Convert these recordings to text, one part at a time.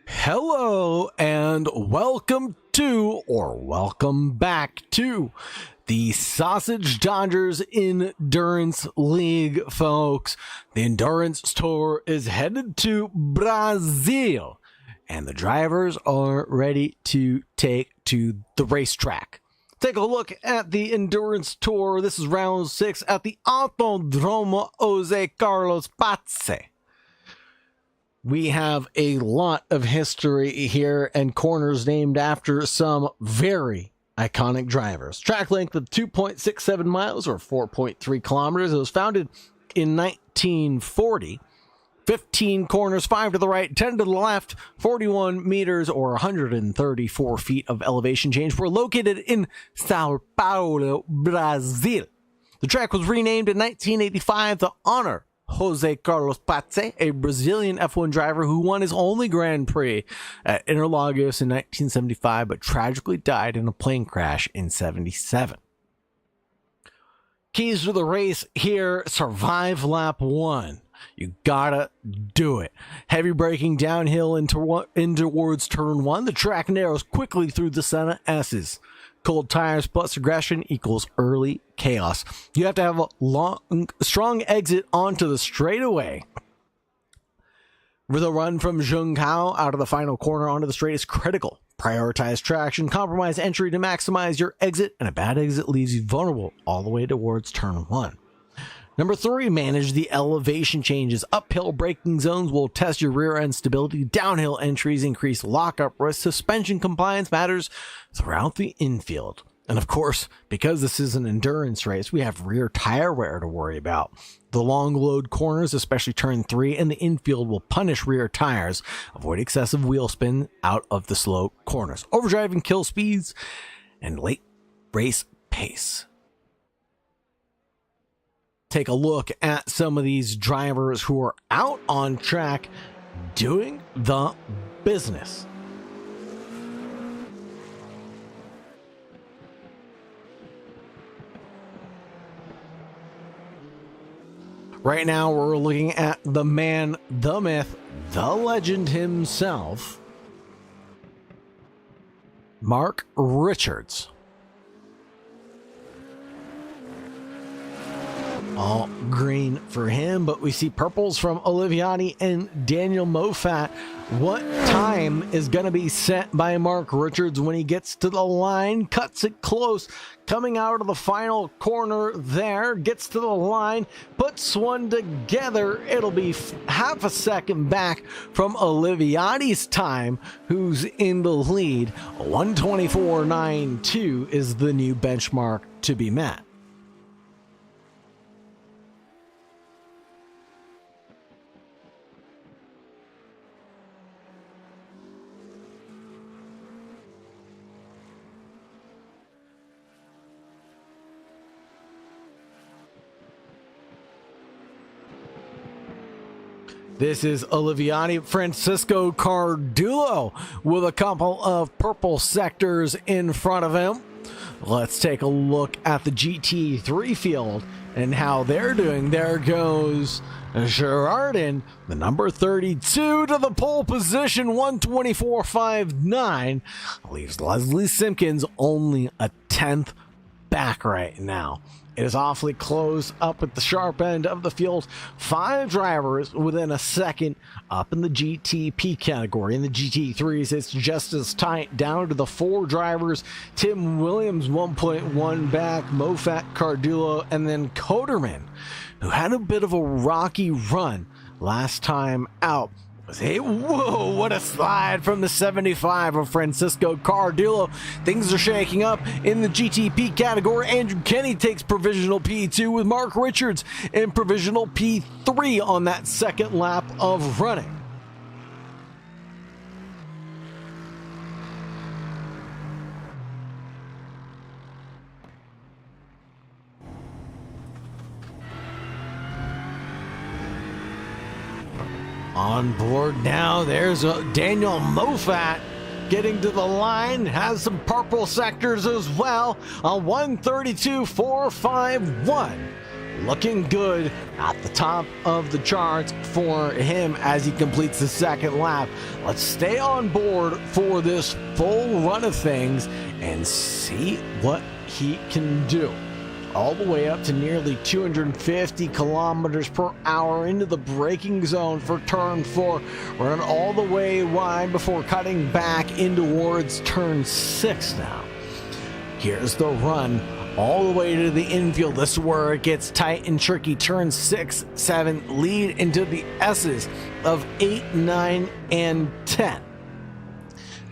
Hello and welcome to, or welcome back to, the Sausage Dodgers Endurance League, folks. The Endurance Tour is headed to Brazil, and the drivers are ready to take to the racetrack. Take a look at the Endurance Tour. This is round 6 at the Autódromo José Carlos Pace. We have a lot of history here and corners named after some very iconic drivers. Track length of 2.67 miles or 4.3 kilometers. It was founded in 1940. 15 corners, 5 to the right, 10 to the left, 41 meters or 134 feet of elevation change. We're located in Sao Paulo, Brazil. The track was renamed in 1985 to honor José Carlos Pace, a Brazilian F1 driver who won his only Grand Prix at Interlagos in 1975, but tragically died in a plane crash in 77. Keys to the race here: survive lap 1. You gotta do it. Heavy braking downhill in towards turn 1. The track narrows quickly through the center S's. Cold tires plus aggression equals early chaos. You have to have a strong exit onto the straightaway. The run from Junção out of the final corner onto the straight is critical. Prioritize traction, compromise entry to maximize your exit, and a bad exit leaves you vulnerable all the way towards turn 1. Number 3, manage the elevation changes. Uphill braking zones will test your rear end stability. Downhill entries increase lockup risk. Suspension compliance matters throughout the infield. And of course, because this is an endurance race, we have rear tire wear to worry about. The long load corners, especially turn 3, and the infield will punish rear tires. Avoid excessive wheel spin out of the slow corners. Overdriving kill speeds and late race pace. Take a look at some of these drivers who are out on track doing the business. Right now we're looking at the man, the myth, the legend himself, Mark Richards. All green for him, but we see purples from Oliviani and Daniel Moffat. What time is going to be set by Mark Richards when he gets to the line? Cuts it close, coming out of the final corner there, gets to the line, puts one together. It'll be half a second back from Oliviani's time, who's in the lead. 1:24.92 is the new benchmark to be met. This is Oliviani. Francisco Cardullo with a couple of purple sectors in front of him. Let's take a look at the GT3 field and how they're doing. There goes Girardin, the number 32 to the pole position, 1:24.59. Leaves Leslie Simpkins only a 10th back right now. It is awfully close up at the sharp end of the field. 5 drivers within a second up in the GTP category. In the GT3s, it's just as tight, down to the 4 drivers. Tim Williams 1.1 back, Moffat, Cardullo, and then Coderman, who had a bit of a rocky run last time out. Hey, whoa, what a slide from the 75 of Francisco Cardullo. Things are shaking up in the GTP category. Andrew Kenny takes provisional P2 with Mark Richards in provisional P3 on that second lap of running. On board now, there's Daniel Moffat getting to the line, has some purple sectors as well, a 132.451. Looking good at the top of the charts for him as he completes the second lap. Let's stay on board for this full run of things and see what he can do. All the way up to nearly 250 kilometers per hour into the braking zone for turn 4. Run all the way wide before cutting back in towards turn 6 now. Here's the run all the way to the infield. This is where it gets tight and tricky. Turn 6, 7 lead into the S's of 8, 9, and 10.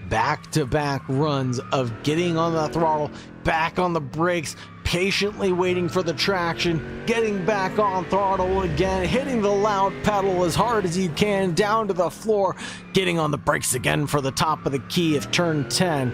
Back-to-back runs of getting on the throttle, back on the brakes, patiently waiting for the traction, getting back on throttle again, hitting the loud pedal as hard as you can down to the floor, getting on the brakes again for the top of the key of turn 10,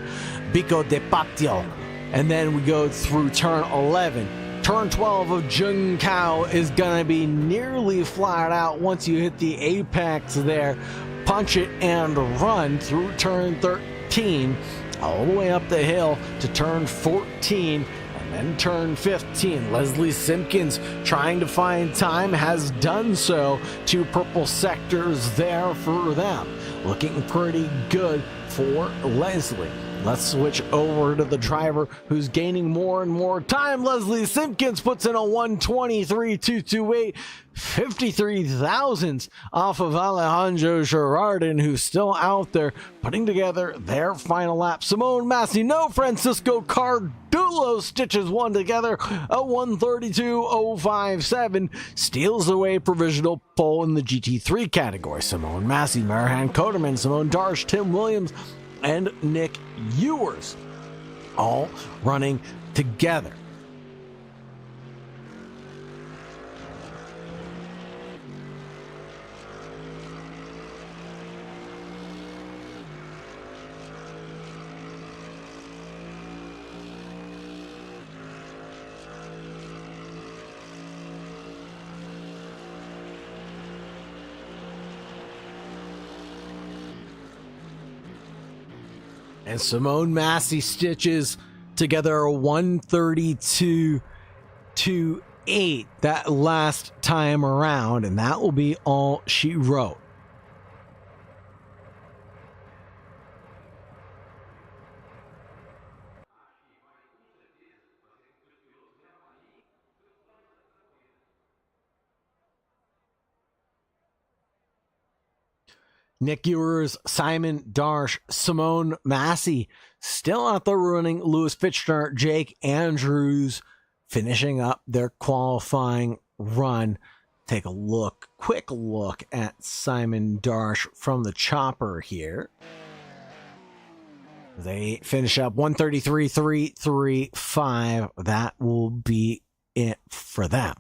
Bico de Patio. And then we go through turn 11. Turn 12 of Junkao is going to be nearly flat out once you hit the apex there. Punch it and run through turn 13, all the way up the hill to turn 14, and then turn 15. Leslie Simpkins trying to find time, has done so. 2 purple sectors there for them. Looking pretty good for Leslie. Let's switch over to the driver who's gaining more and more time. Leslie Simpkins puts in a 1:23.228, 53 thousandths off of Alejandro Girardin, who's still out there putting together their final lap. Simone Massey, no Francisco Cardulo stitches one together, a 1:32.057, steals away provisional pole in the GT3 category. Simone Massey, Marahan Koterman, Simone Darsh, Tim Williams, and Nick Ewers all running together. And Simone Massey stitches together a 1:32.28 that last time around, and that will be all she wrote. Nick Ewers, Simon Darsh, Simone Massey still out there running. Lewis Fichtner, Jake Andrews finishing up their qualifying run. Take a look, quick look at Simon Darsh from the chopper here. They finish up 1:33.335. That will be it for them.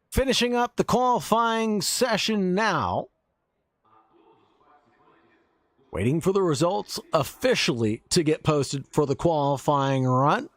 Finishing up the qualifying session now. Waiting for the results officially to get posted for the qualifying run.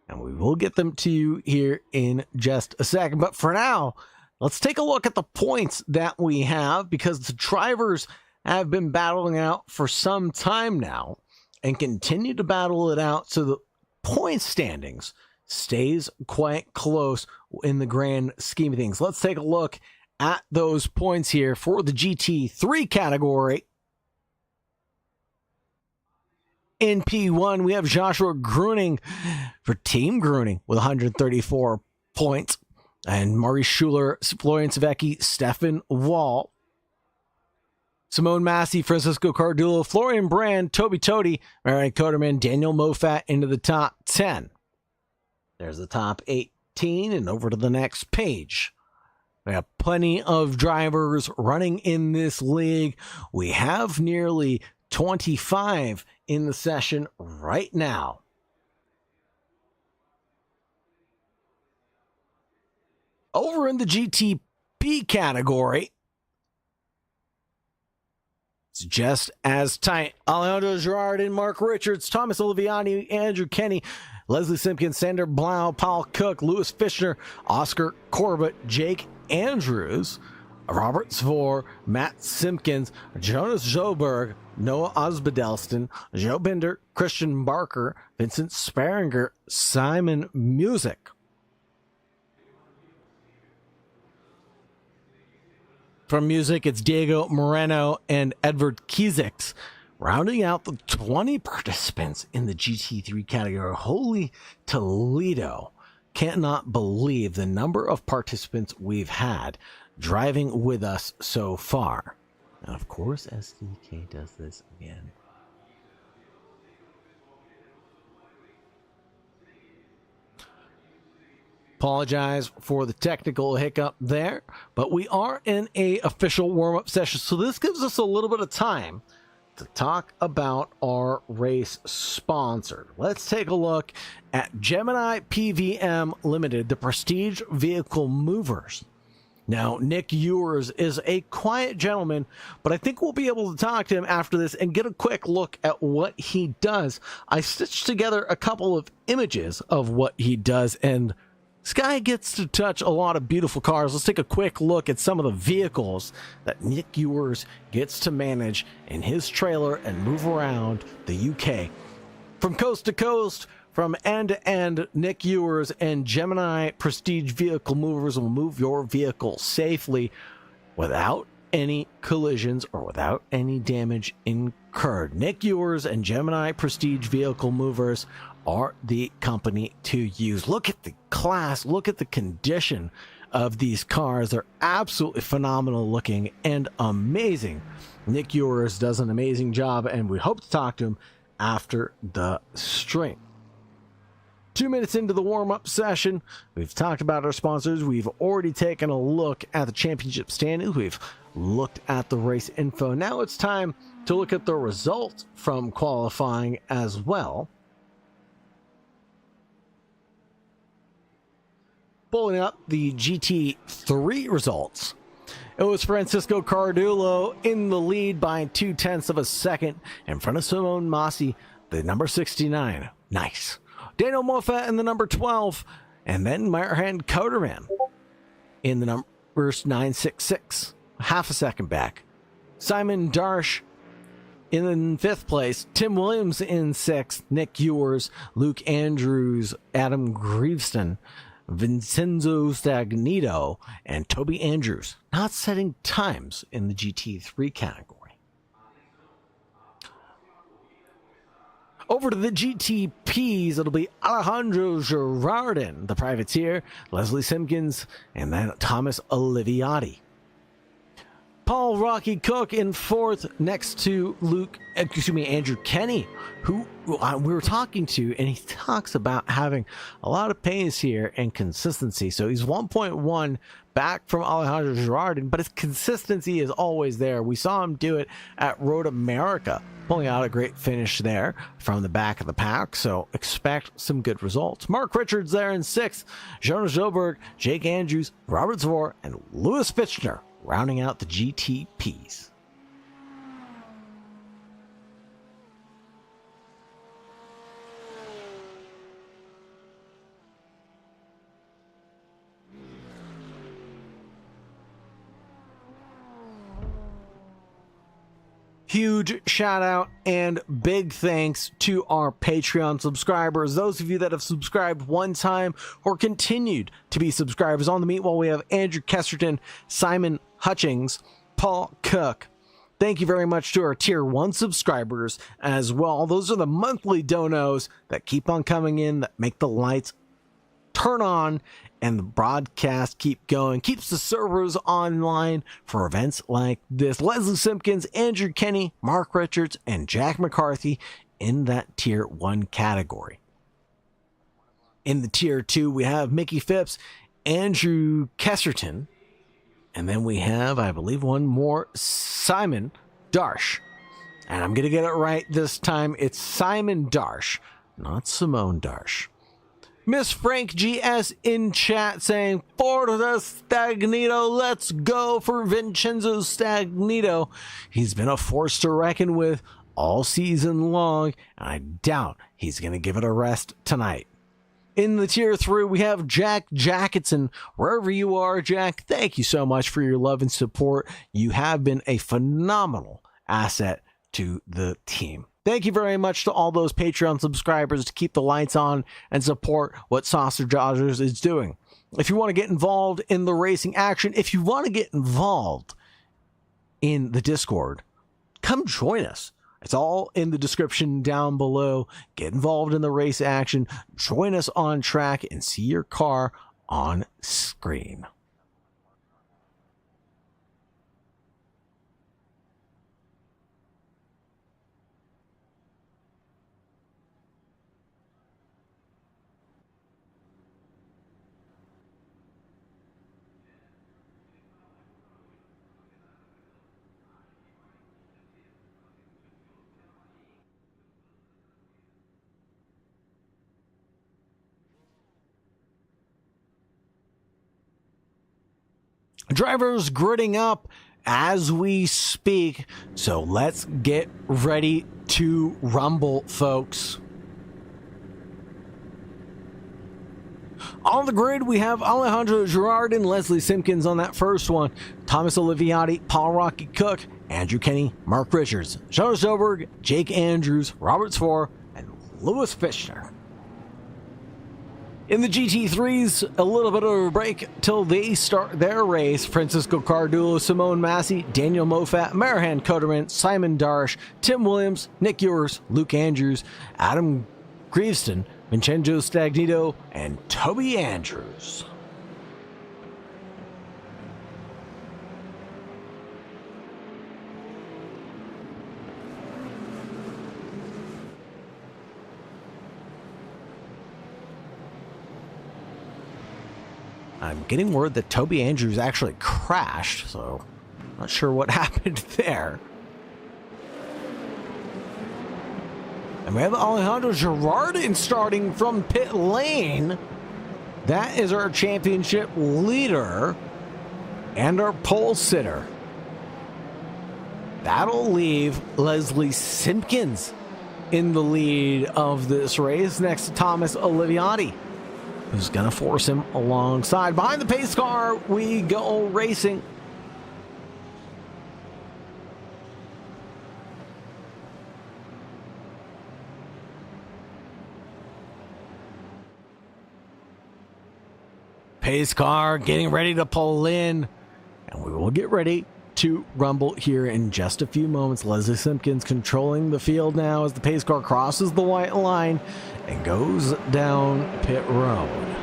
And we will get them to you here in just a second. But for now, let's take a look at the points that we have, because the drivers have been battling out for some time now and continue to battle it out. So the point standings stays quite close in the grand scheme of things. Let's take a look at those points here for the GT3 category. In P1, we have Joshua Gruning for Team Gruning with 134 points. And Maurice Schuler, Florian Savecki, Stefan Wall. Simone Massey, Francisco Cardulo, Florian Brand, Toby Toti, Marian Koterman, Daniel Moffat into the top 10. There's the top 18, and over to the next page. We have plenty of drivers running in this league. We have nearly 25 in the session right now. Over in the GTP category, it's just as tight. Alejandro Girardin, Mark Richards, Thomas Oliviani, Andrew Kenny, Leslie Simpkins, Sander Blau, Paul Cook, Louis Fischner, Oscar Corbett, Jake Andrews, Robert Svor, Matt Simpkins, Jonas Joberg, Noah Osbedelston, Joe Binder, Christian Barker, Vincent Sparinger, Simon Music. From Music, it's Diego Moreno and Edward Kizix, rounding out the 20 participants in the GT3 category. Holy Toledo. Cannot believe the number of participants we've had driving with us so far. And of course, SDK does this again. Apologize for the technical hiccup there, but we are in a official warm-up session, so this gives us a little bit of time to talk about our race sponsor. Let's take a look at Gemini PVM Limited, the Prestige Vehicle Movers. Now, Nick Ewers is a quiet gentleman, but I think we'll be able to talk to him after this and get a quick look at what he does. I stitched together a couple of images of what he does, and this guy gets to touch a lot of beautiful cars. Let's take a quick look at some of the vehicles that Nick Ewers gets to manage in his trailer and move around the UK. From coast to coast, from end to end, Nick Ewers and Gemini Prestige Vehicle Movers will move your vehicle safely without any collisions or without any damage incurred. Nick Ewers and Gemini Prestige Vehicle Movers are the company to use. Look at the class, look at the condition of these cars. They're absolutely phenomenal looking and amazing. Nick Ewers does an amazing job, and we hope to talk to him after the stream. 2 minutes into the warm-up session, we've talked about our sponsors. We've already taken a look at the championship standings. We've looked at the race info. Now it's time to look at the results from qualifying as well. Pulling up the GT3 results. It was Francisco Cardullo in the lead by 0.2 of a second in front of Simone Masi, the number 69. Nice. Daniel Moffat in the number 12, and then Marhan Coderman in the numbers 966, half a second back. Simon Darsh in fifth place, Tim Williams in sixth, Nick Ewers, Luke Andrews, Adam Greaveston, Vincenzo Stagnito, and Toby Andrews, not setting times in the GT3 category. Over to the GTPs, it'll be Alejandro Girardin, the privateer, Leslie Simpkins, and then Thomas Oliviati. Paul Rocky Cook in fourth, next to Andrew Kenny, who we were talking to, and he talks about having a lot of pace here and consistency. So he's 1.1 back from Alejandro Girardin, but his consistency is always there. We saw him do it at Road America, pulling out a great finish there from the back of the pack, so expect some good results. Mark Richards there in sixth, Jonas Joberg, Jake Andrews, Robert Zvor, and Louis Fischner rounding out the GTPs. Huge shout out and big thanks to our Patreon subscribers. Those of you that have subscribed one time or continued to be subscribers. On the meet wall, we have Andrew Kesterton, Simon Hutchings, Paul Cook. Thank you very much to our tier 1 subscribers as well. Those are the monthly donos that keep on coming in, that make the lights turn on and the broadcast keep going, keeps the servers online for events like this. Leslie Simpkins, Andrew Kenny, Mark Richards, and Jack McCarthy in that tier 1 category. In the tier 2, we have Mickey Phipps, Andrew Kesterton, And then we have, I believe, one more, Simon Darsh. And I'm going to get it right this time. It's Simon Darsh, not Simone Darsh. Miss Frank GS in chat saying, Forza Stagnito, let's go for Vincenzo Stagnito. He's been a force to reckon with all season long, and I doubt he's going to give it a rest tonight. In the tier 3, we have Jack Jacketson. Wherever you are, Jack, thank you so much for your love and support. You have been a phenomenal asset to the team. Thank you very much to all those Patreon subscribers to keep the lights on and support what Sausage Dodgers is doing. If you want to get involved in the racing action, if you want to get involved in the Discord, come join us. It's all in the description down below. Get involved in the race action, join us on track, and see your car on screen. Drivers gridding up as we speak, so let's get ready to rumble, folks. On the grid, we have Alejandro Girard and Leslie Simpkins on that first one. Thomas Oliviati, Paul Rocky Cook, Andrew Kenny, Mark Richards, Sean Soberg, Jake Andrews, Robert Spohr, and Lewis Fischner. In the GT3s, a little bit of a break till they start their race. Francisco Cardulo, Simone Massey, Daniel Moffat, Marahan Koderman, Simon Darsh, Tim Williams, Nick Ewers, Luke Andrews, Adam Greaveston, Vincenzo Stagnito, and Toby Andrews. I'm getting word that Toby Andrews actually crashed, so not sure what happened there. And we have Alejandro Girardin starting from pit lane. That is our championship leader and our pole sitter. That'll leave Leslie Simpkins in the lead of this race next to Thomas Oliviati, who's going to force him alongside. Behind the pace car, we go racing. Pace car getting ready to pull in, and we will get ready to rumble here in just a few moments. Leslie Simpkins controlling the field now as the pace car crosses the white line and goes down pit road.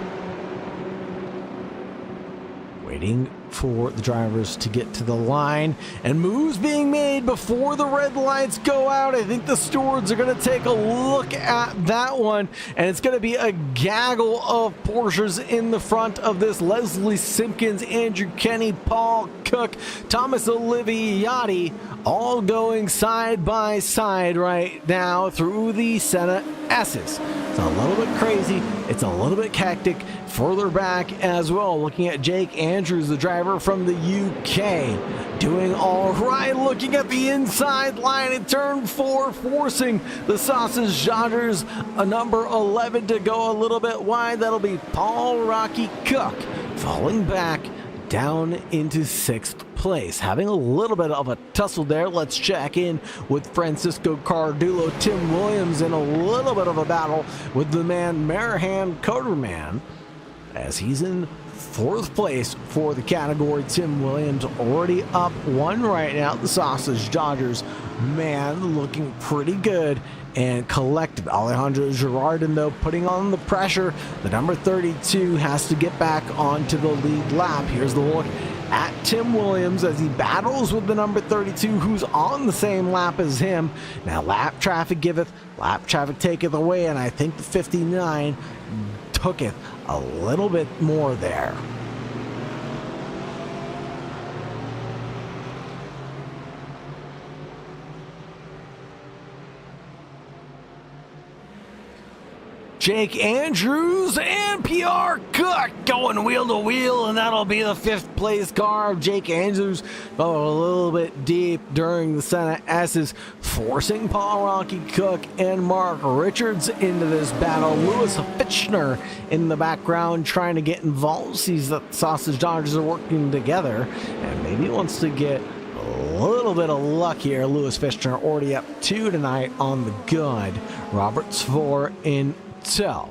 Waiting for the drivers to get to the line, and moves being made before the red lights go out. I think the stewards are going to take a look at that one, and it's going to be a gaggle of Porsches in the front of this. Leslie Simpkins, Andrew Kenny, Paul Cook, Thomas Oliviati, all going side by side right now through the Senna S's. It's a little bit crazy. It's a little bit hectic. Further back as well, looking at Jake Andrews, the driver from the UK, doing all right. Looking at the inside line in turn 4, forcing the Sausage Dodgers, a number 11 to go a little bit wide. That'll be Paul Rocky Cook, falling back down into 6th place, having a little bit of a tussle there. Let's check in with Francisco Cardulo, Tim Williams in a little bit of a battle with the man Marahan Koderman, as he's in 4th place for the category. Tim Williams already up 1 right now. The Sausage Dodgers, man, looking pretty good and collected. Alejandro Girardin, though, putting on the pressure. The number 32 has to get back onto the lead lap. Here's the look at Tim Williams as he battles with the number 32, who's on the same lap as him. Now, lap traffic giveth, lap traffic taketh away, and I think the 59 tooketh a little bit more there. Jake Andrews and PR Cook going wheel to wheel, and that'll be the 5th place car of Jake Andrews. Fell a little bit deep during the Senna S's, forcing Paul Rocky Cook and Mark Richards into this battle. Lewis Fitchner in the background trying to get involved, sees that the Sausage Dodgers are working together, and maybe wants to get a little bit of luck here. Lewis Fitchner already up 2 tonight on the good. Roberts 4 in tow.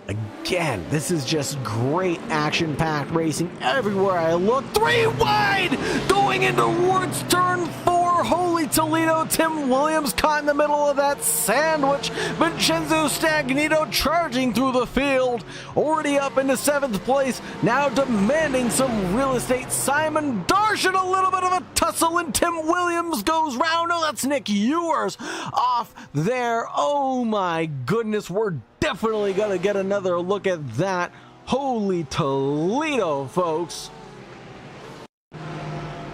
Again, this is just great action-packed racing everywhere I look. 3 wide going into Woods turn 4. Holy Toledo, Tim Williams caught in the middle of that sandwich. Vincenzo Stagnito charging through the field, already up into 7th place, now demanding some real estate. Simon Darsh in a little bit of a tussle, and Tim Williams goes round. Oh, that's Nick Ewers off there. Oh my goodness, we're definitely gonna get another look at that. Holy Toledo, folks.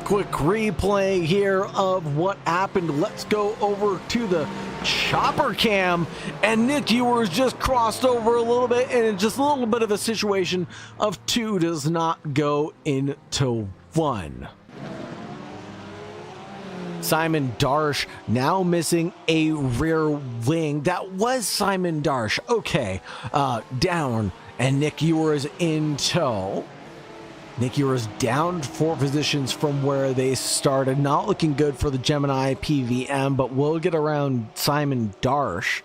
Quick replay here of what happened. Let's go over to the chopper cam, and Nick Ewers just crossed over a little bit, and just a little bit of a situation of 2 does not go into 1. Simon Darsh now missing a rear wing. That was Simon Darsh. Okay, down, and Nick Ewers in tow. Nick Ewers down 4 positions from where they started. Not looking good for the Gemini PVM, but we'll get around Simon Darsh,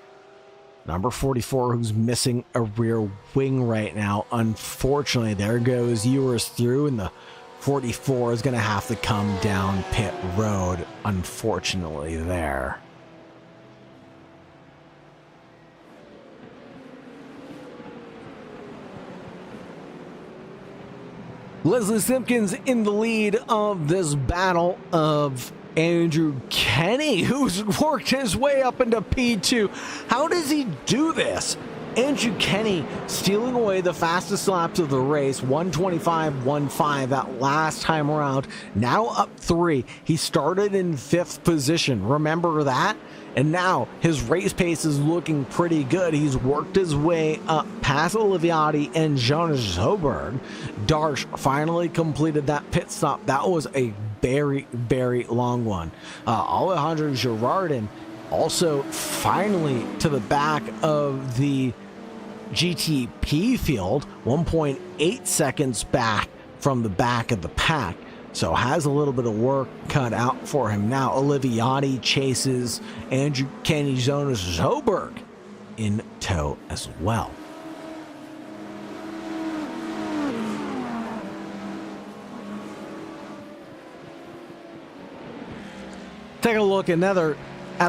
number 44, who's missing a rear wing right now. Unfortunately, there goes Ewers through, and the 44 is going to have to come down pit road, unfortunately, there. Leslie Simpkins in the lead of this battle of Andrew Kenny, who's worked his way up into P2. How does he do this? Andrew Kenny stealing away the fastest laps of the race, 1:25.15 that last time around, now up 3. He started in 5th position, remember that? And now his race pace is looking pretty good. He's worked his way up past Oliviati and Jonas Zoberg. Darsh finally completed that pit stop. That was a very, very long one. Alejandro Girardin also finally to the back of the GTP field, 1.8 seconds back from the back of the pack. So has a little bit of work cut out for him now. Oliviati chases Andrew Kenny, Jonas Zoberg in tow as well. Take a look at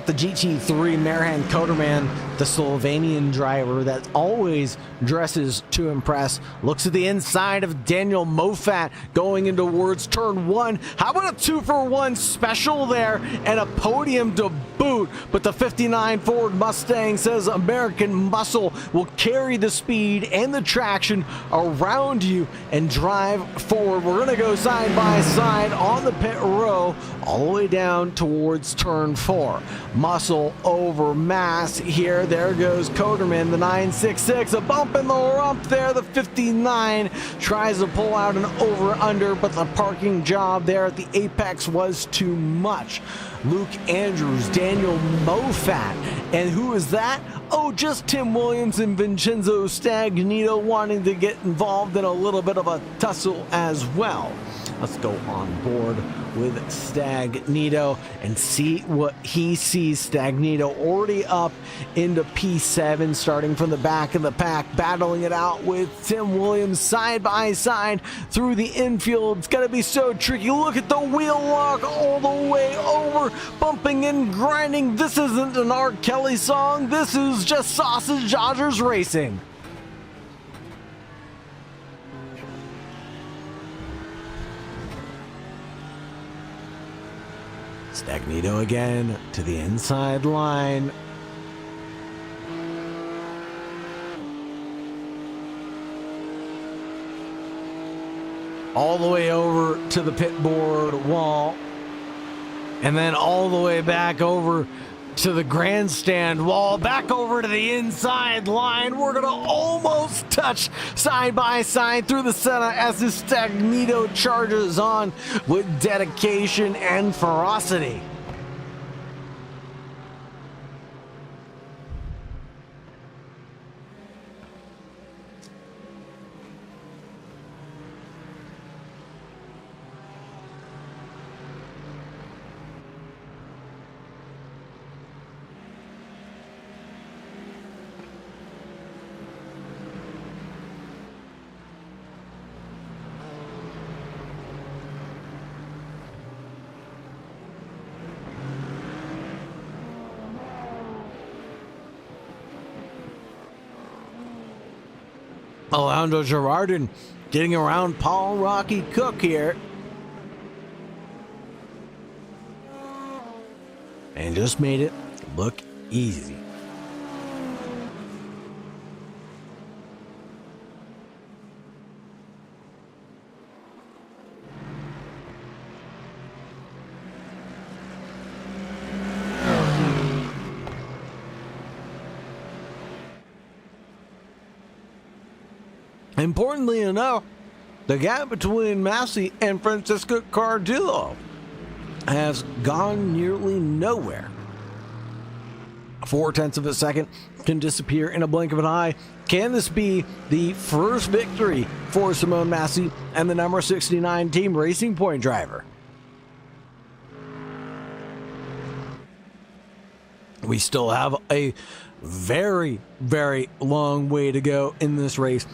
the GT3 Merhan Koderman, the Slovenian driver that always dresses to impress. Looks at the inside of Daniel Moffat going into Words turn 1. How about a 2-for-1 special there and a podium to boot? But the 59 Ford Mustang says American Muscle will carry the speed and the traction around you and drive forward. We're going to go side by side on the pit row all the way down towards turn 4. Muscle over Mass here. There goes Koderman, the 966, a bump in the rump there. The 59 tries to pull out an over-under, but the parking job there at the apex was too much. Luke Andrews, Daniel Moffat, and who is that? Oh, just Tim Williams and Vincenzo Stagnito wanting to get involved in a little bit of a tussle as well. Let's go on board with Stagnito and see what he sees. Stagnito already up into P7, starting from the back of the pack, battling it out with Tim Williams side by side through the infield. It's going to be so tricky. Look at the wheel lock all the way over, bumping and grinding. This isn't an R. Kelly song. This is just Sausage Dodgers racing. Stagnito again to the inside line. All the way over to the pit board wall. And then all the way back over to the grandstand wall, back over to the inside line. We're gonna almost touch side by side through the center as this Stagnito charges on with dedication and ferocity. Alejandro Girardin getting around Paul Rocky Cook here. And just made it look easy. Importantly enough, the gap between Massey and Francisco Cardillo has gone nearly nowhere. 0.4 of a second can disappear in a blink of an eye. Can this be the first victory for Simone Massey and the number 69 Team Racing Point driver? We still have a very, very long way to go in this race.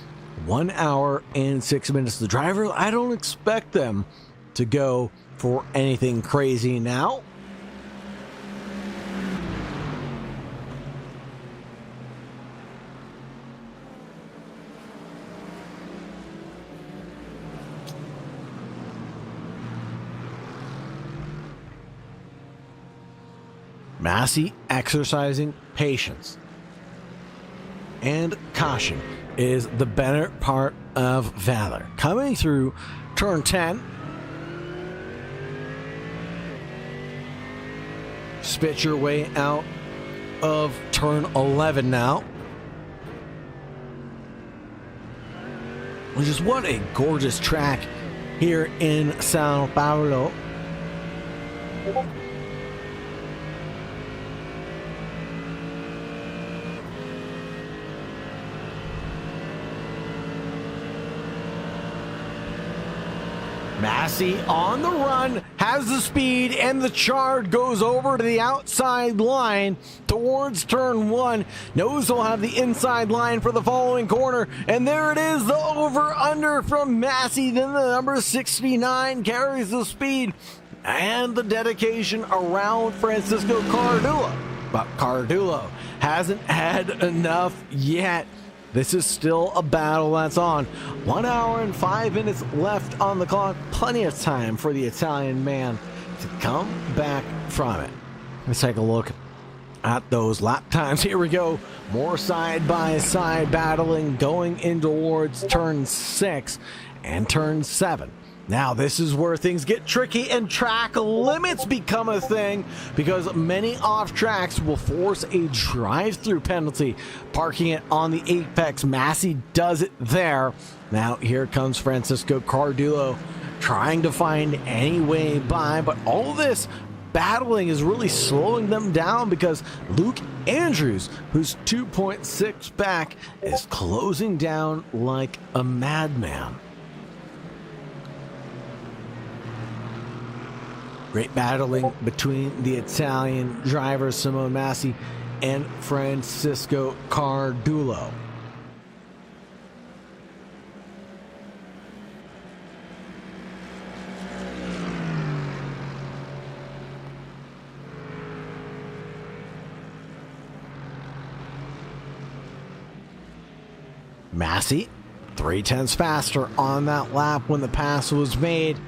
1 hour and 6 minutes. The drivers, I don't expect them to go for anything crazy now. Massey exercising patience and caution is the better part of valor. Coming through turn 10. Spit your way out of turn 11 now. Which is what a gorgeous track here in Sao Paulo. Massey on the run, has the speed, and the charge goes over to the outside line towards turn 1. Knows he'll have the inside line for the following corner, and there it is, the over-under from Massey. Then the number 69 carries the speed and the dedication around Francisco Cardillo. But Cardillo hasn't had enough yet. This is still a battle that's on. 1 hour and 5 minutes left on the clock. Plenty of time for the Italian man to come back from it. Let's take a look at those lap times. Here we go. More side-by-side battling going in towards turn 6 and turn 7. Now, this is where things get tricky and track limits become a thing, because many off tracks will force a drive-through penalty, parking it on the apex. Massey does it there. Now, here comes Francisco Cardillo trying to find any way by, but all this battling is really slowing them down because Luke Andrews, who's 2.6 back, is closing down like a madman. Great battling between the Italian drivers Simone Massey and Francisco Cardillo. Massey, 0.3 faster on that lap when the pass was made.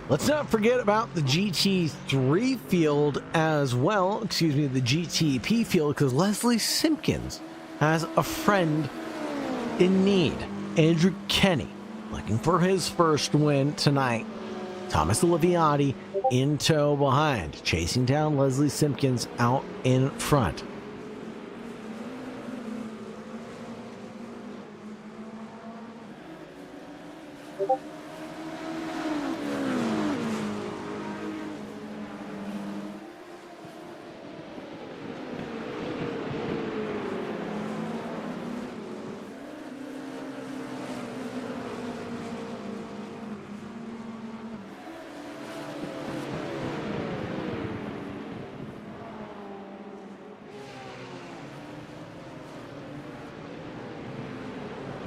Let's not forget about the GT3 field as well, the GTP field, because Leslie Simpkins has a friend in need. Andrew Kenny, looking for his first win tonight. Thomas Oliviati in tow behind, chasing down Leslie Simpkins out in front.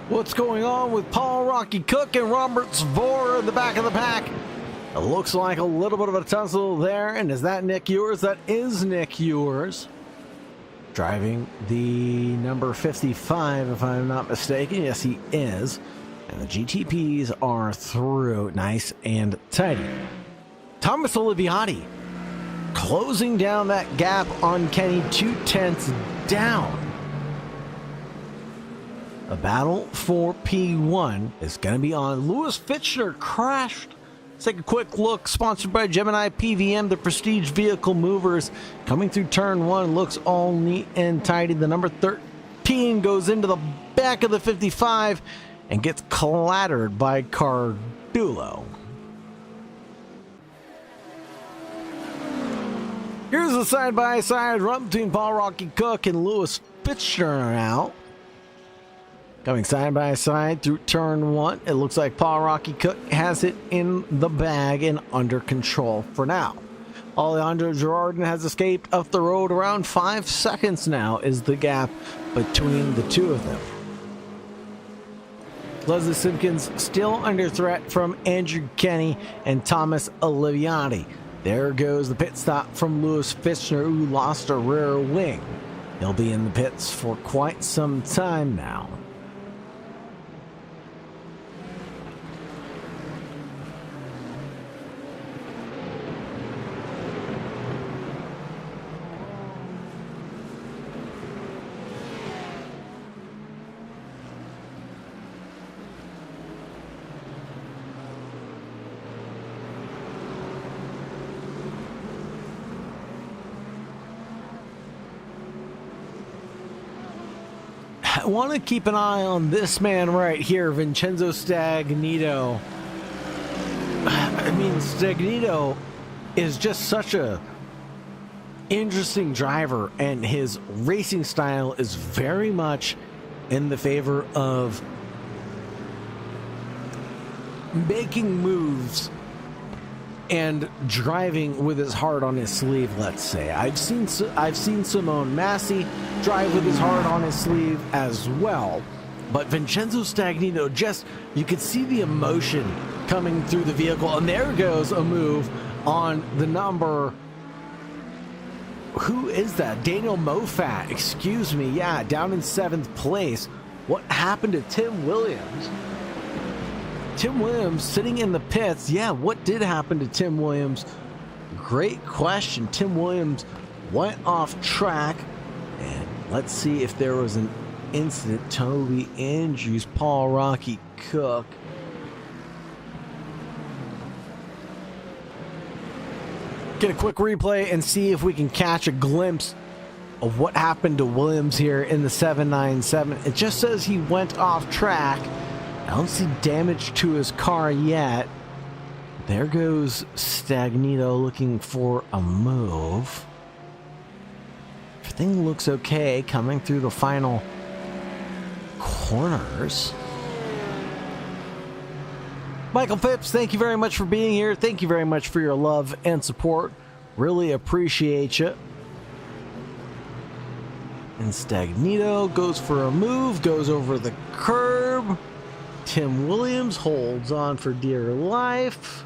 What's going on with Paul Rocky Cook and Robert Svor in the back of the pack? It looks like a little bit of a tussle there. And is that Nick Ewers? That is Nick Ewers. Driving the number 55, if I'm not mistaken. Yes, he is. And the GTPs are through nice and tidy. Thomas Oliviati closing down that gap on Kenny, 2/10 down. A battle for P1 is going to be on. Lewis Fitchner crashed. Let's take a quick look. Sponsored by Gemini PVM, the Prestige Vehicle Movers. Coming through turn 1, looks all neat and tidy. The number 13 goes into the back of the 55 and gets clattered by Cardulo. Here's the side-by-side run between Paul Rocky Cook and Lewis Fitchner now. Coming side by side through turn 1, it looks like Paul Rocky Cook has it in the bag and under control for now. Alejandro Girardin has escaped up the road. Around 5 seconds now is the gap between the two of them. Leslie Simpkins still under threat from Andrew Kenny and Thomas Oliviati. There goes the pit stop from Lewis Fitchner, who lost a rear wing. He'll be in the pits for quite some time now. I want to keep an eye on this man right here, Vincenzo Stagnito. I mean, Stagnito is just such a interesting driver, and his racing style is very much in the favor of making moves and driving with his heart on his sleeve, let's say. I've seen Simone Massey drive with his heart on his sleeve as well, but Vincenzo Stagnito, just, you can see the emotion coming through the vehicle. And there goes a move on the number, who is that? Daniel Moffat, excuse me. Yeah, down in 7th place. What happened to Tim Williams? Tim Williams sitting in the pits. Yeah, what did happen to Tim Williams? Great question. Tim Williams went off track. And let's see if there was an incident. Toby Andrews, Paul Rocky Cook. Get a quick replay and see if we can catch a glimpse of what happened to Williams here in the 797. It just says he went off track. I don't see damage to his car yet. There goes Stagnito looking for a move. Everything looks okay coming through the final corners. Michael Phipps, thank you very much for being here. Thank you very much for your love and support. Really appreciate you. And Stagnito goes for a move, goes over the curb. Tim Williams holds on for dear life.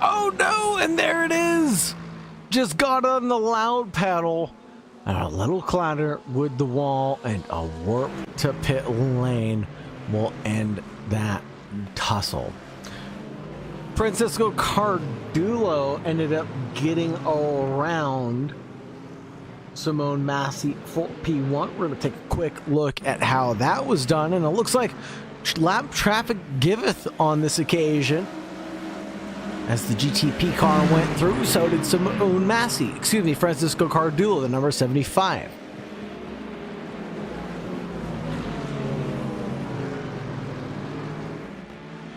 Oh no, and there it is. Just got on the loud pedal. And a little clatter with the wall and a warp to pit lane will end that tussle. Francisco Cardulo ended up getting around Simone Massey for P1. We're going to take a quick look at how that was done, and it looks like lap traffic giveth on this occasion. As the GTP car went through, so did Simone Massey. Excuse me, Francisco Cardulo, the number 75.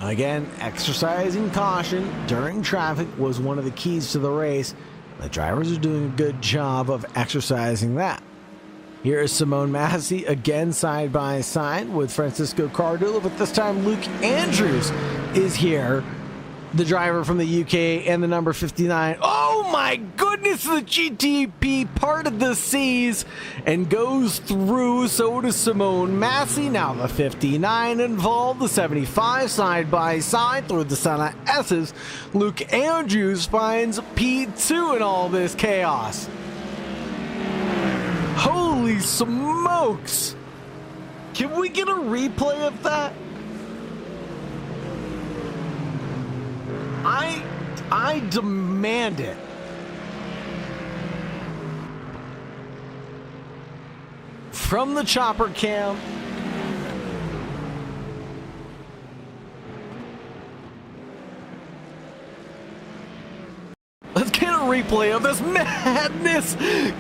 Again, exercising caution during traffic was one of the keys to the race. The drivers are doing a good job of exercising that. Here is Simone Massey again side by side with Francisco Cardulo, but this time Luke Andrews is here, the driver from the UK and the number 59. Oh my goodness, the GTP parted the seas and goes through. So does Simone Massey. Now the 59 involved, the 75 side by side through the Senna S's. Luke Andrews finds P2 in all this chaos. Holy smokes! Can we get a replay of that? I demand it. From the chopper cam. Let's get a replay of this madness.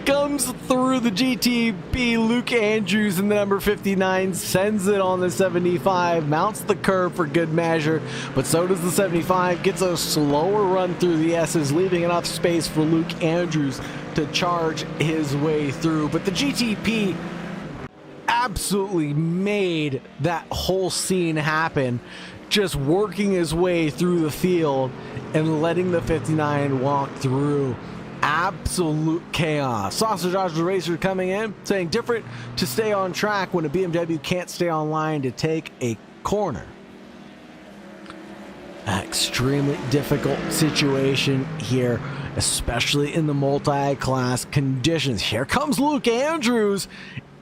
Comes through the GTP. Luke Andrews in the number 59 sends it on the 75, mounts the curve for good measure, but so does the 75, gets a slower run through the S's, leaving enough space for Luke Andrews to charge his way through. But the GTP absolutely made that whole scene happen, just working his way through the field and letting the 59 walk through. Absolute chaos. Sausage Dodgers racer coming in saying different to stay on track when a BMW can't stay on line to take a corner. An extremely difficult situation here, especially in the multi-class conditions. Here comes Luke Andrews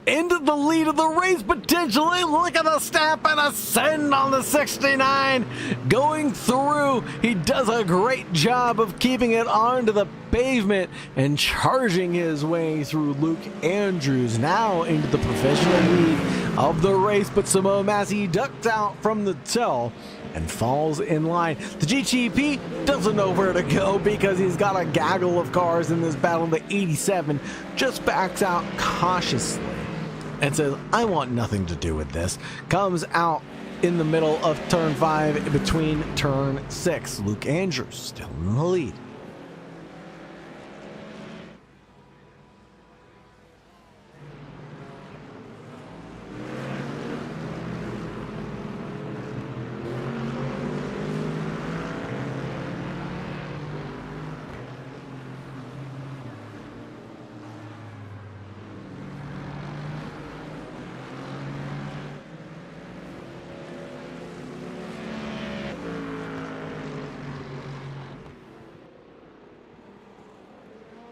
into the lead of the race potentially. Look at the stamp and ascend on the 69 going through. He does a great job of keeping it onto the pavement and charging his way through. Luke Andrews now into the professional lead of the race, but Simone Massey ducked out from the toe and falls in line. The GTP doesn't know where to go because he's got a gaggle of cars in this battle. The 87 just backs out cautiously and says, I want nothing to do with this. Comes out in the middle of turn 5 between turn 6. Luke Andrews still in the lead.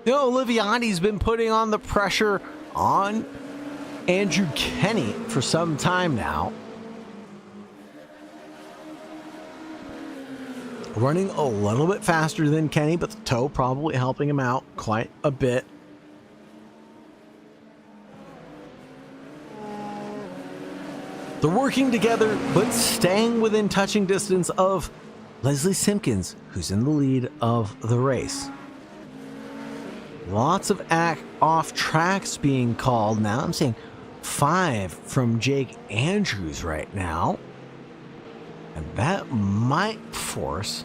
You know, Liviani's been putting on the pressure on Andrew Kenny for some time now. Running a little bit faster than Kenny, but the toe probably helping him out quite a bit. They're working together, but staying within touching distance of Leslie Simpkins, who's in the lead of the race. Lots of off tracks being called now. I'm saying 5 from Jake Andrews right now. And that might force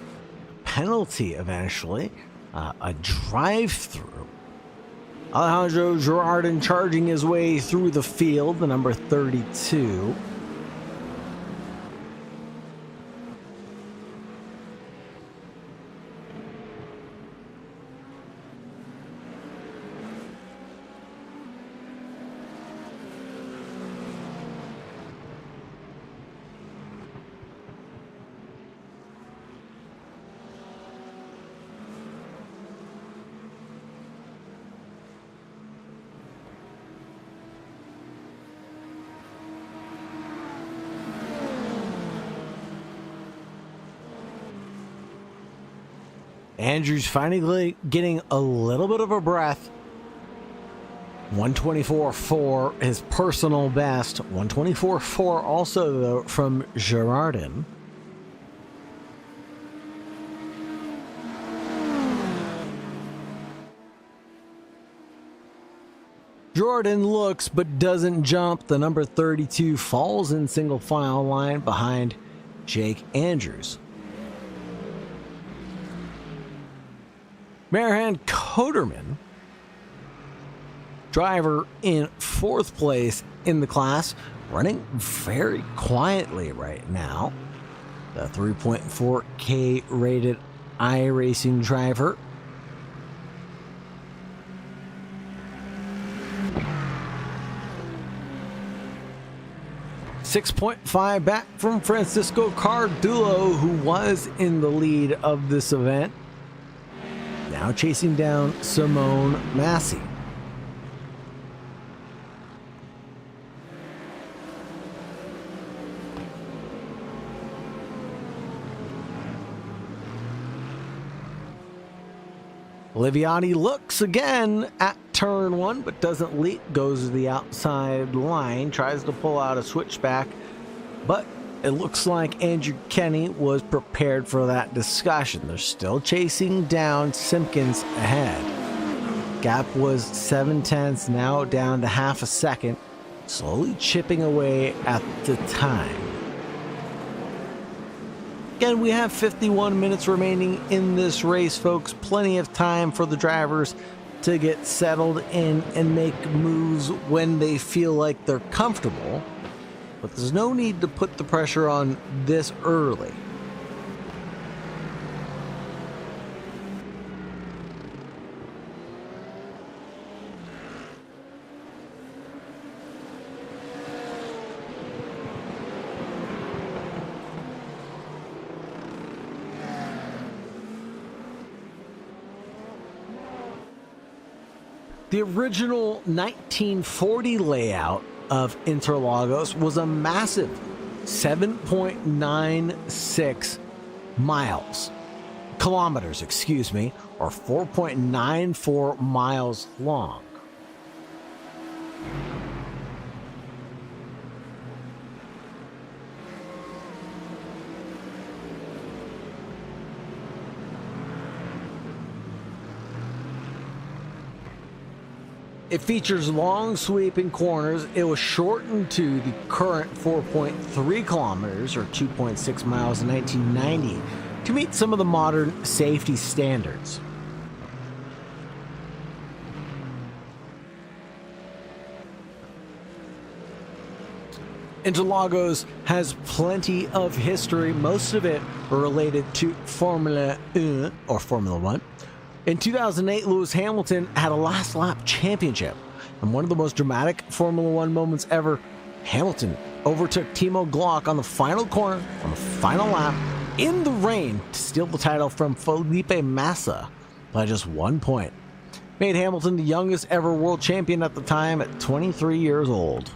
a penalty eventually. A drive-through. Alejandro Girardin charging his way through the field, the number 32. Andrews finally getting a little bit of a breath. 124.4, his personal best. 124.4 also, though, from Girardin. Jordan looks but doesn't jump. The number 32 falls in single file line behind Jake Andrews. Marahan Coderman, driver in 4th place in the class, running very quietly right now. The 3.4K rated iRacing driver. .5 back from Francisco Cardulo, who was in the lead of this event. Now chasing down Simone Massey. Liviani looks again at turn 1, but doesn't leap, goes to the outside line, tries to pull out a switchback, but it looks like Andrew Kenny was prepared for that discussion. They're still chasing down Simpkins ahead. Gap was 7/10, now down to half a second, slowly chipping away at the time. Again, we have 51 minutes remaining in this race, folks. Plenty of time for the drivers to get settled in and make moves when they feel like they're comfortable. But there's no need to put the pressure on this early. The original 1940 layout of Interlagos was a massive 7.96 kilometers, or 4.94 miles long. It features long sweeping corners. It was shortened to the current 4.3 kilometers or 2.6 miles in 1990 to meet some of the modern safety standards. Interlagos has plenty of history, most of it related to Formula 1 or Formula 1. In 2008, Lewis Hamilton had a last lap championship, and one of the most dramatic Formula 1 moments ever, Hamilton overtook Timo Glock on the final corner on the final lap in the rain to steal the title from Felipe Massa by just 1 point. Made Hamilton the youngest ever world champion at the time at 23 years old.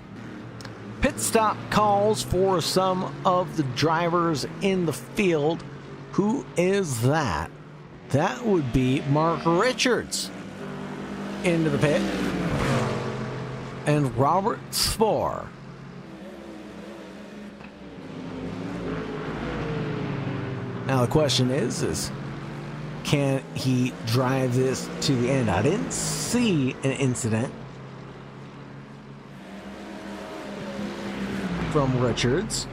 Pit stop calls for some of the drivers in the field. Who is that? That would be Mark Richards into the pit, and Robert Spohr. Now the question is can he drive this to the end? I didn't see an incident from Richards.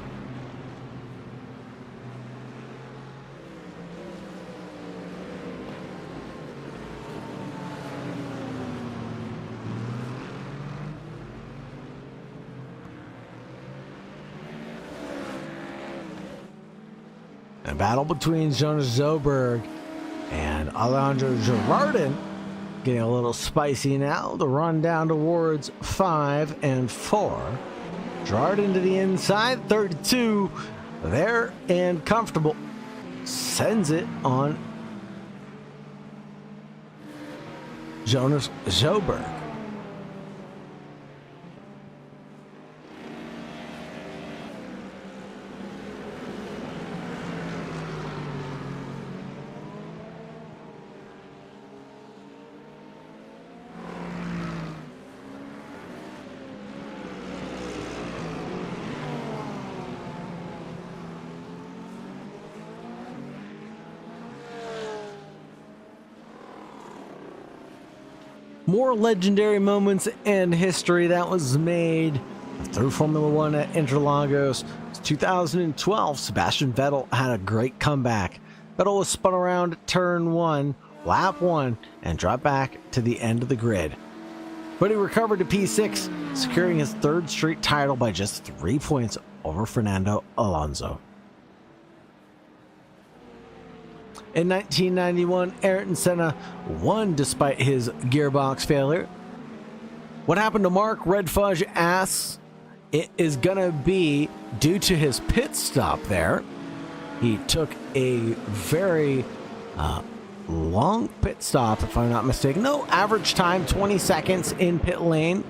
A battle between Jonas Zoberg and Alejandro Girardin getting a little spicy now. The run down towards 5 and 4. Girardin to the inside, 32 there and comfortable. Sends it on Jonas Zoberg. More legendary moments and history that was made through Formula One at Interlagos. 2012, Sebastian Vettel had a great comeback. Vettel was spun around at turn 1, lap 1, and dropped back to the end of the grid. But he recovered to P6, securing his third straight title by just 3 points over Fernando Alonso. In 1991, Ayrton Senna won despite his gearbox failure. What happened to Mark Red Fudge asks, it is going to be due to his pit stop there. He took a very long pit stop, if I'm not mistaken. No, average time 20 seconds in pit lane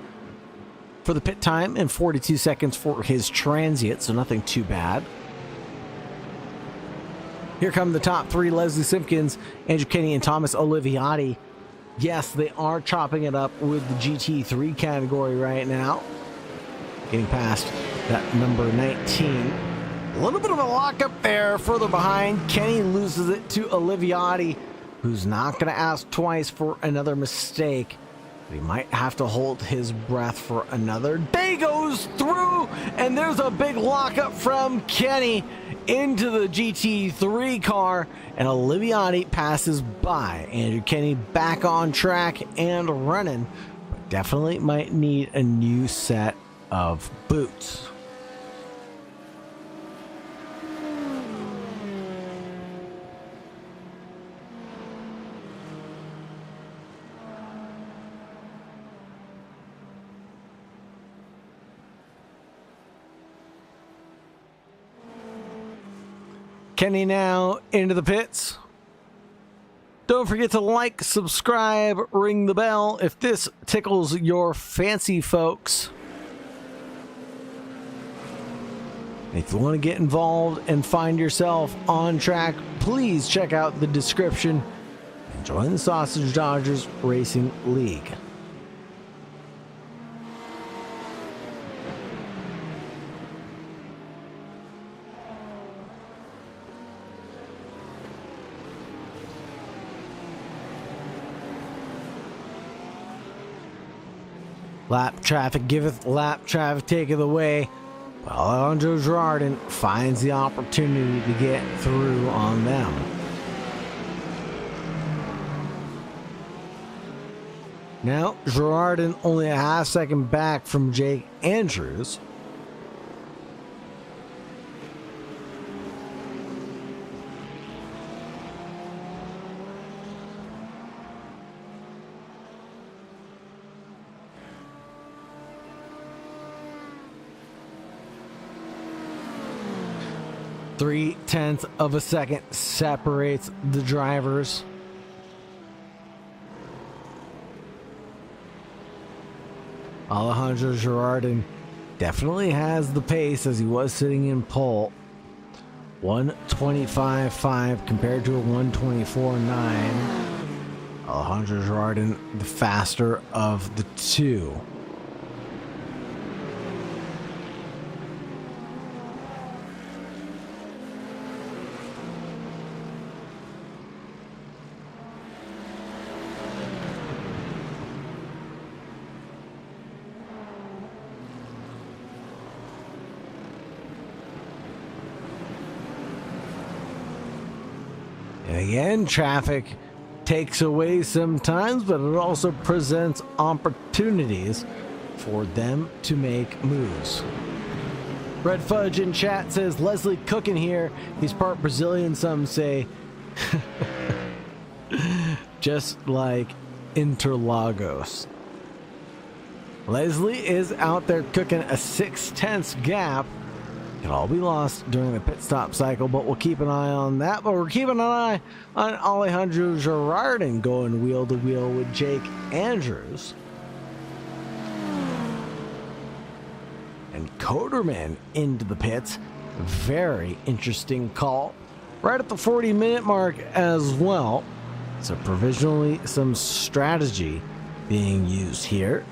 for the pit time and 42 seconds for his transient, so nothing too bad. Here come the top three: Leslie Simpkins, Andrew Kenny, and Thomas Oliviati. Yes, they are chopping it up with the GT3 category right now. Getting past that number 19. A little bit of a lockup there further behind. Kenny loses it to Oliviati, who's not going to ask twice for another mistake. But he might have to hold his breath for another. Day goes through, and there's a big lockup from Kenny into the GT3 car, and Oliviati passes by. Andrew Kenny back on track and running, but definitely might need a new set of boots. Kenny now into the pits. Don't forget to like, subscribe, ring the bell if this tickles your fancy, folks. If you want to get involved and find yourself on track, please check out the description and join the Sausage Dodgers Racing League. Lap traffic giveth, lap traffic taketh away. Well, Alejandro Girardin finds the opportunity to get through on them. Now, Girardin only a half second back from Jake Andrews. Three-tenths of a second separates the drivers. Alejandro Girardin definitely has the pace as he was sitting in pole. 125.5 compared to a 124.9. Alejandro Girardin, the faster of the two. Again, traffic takes away sometimes, but it also presents opportunities for them to make moves. Red Fudge in chat says, Leslie cooking here. He's part Brazilian, some say. Just like Interlagos. Leslie is out there cooking a 6/10 gap. Can all be lost during the pit stop cycle, but we'll keep an eye on that. But we're keeping an eye on Alejandro Girardin going wheel to wheel with Jake Andrews. And Coderman into the pits. Very interesting call. Right at the 40-minute mark as well. So provisionally some strategy being used here.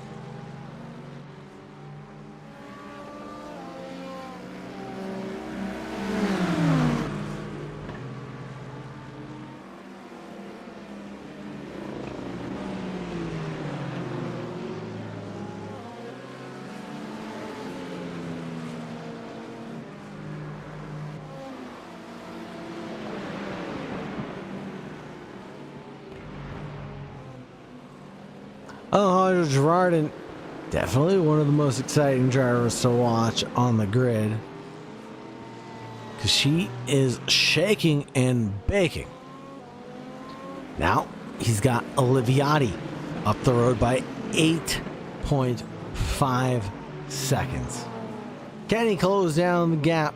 Alejandro Girardin, definitely one of the most exciting drivers to watch on the grid, because she is shaking and baking. Now he's got Oliviati up the road by 8.5 seconds. Can he close down the gap?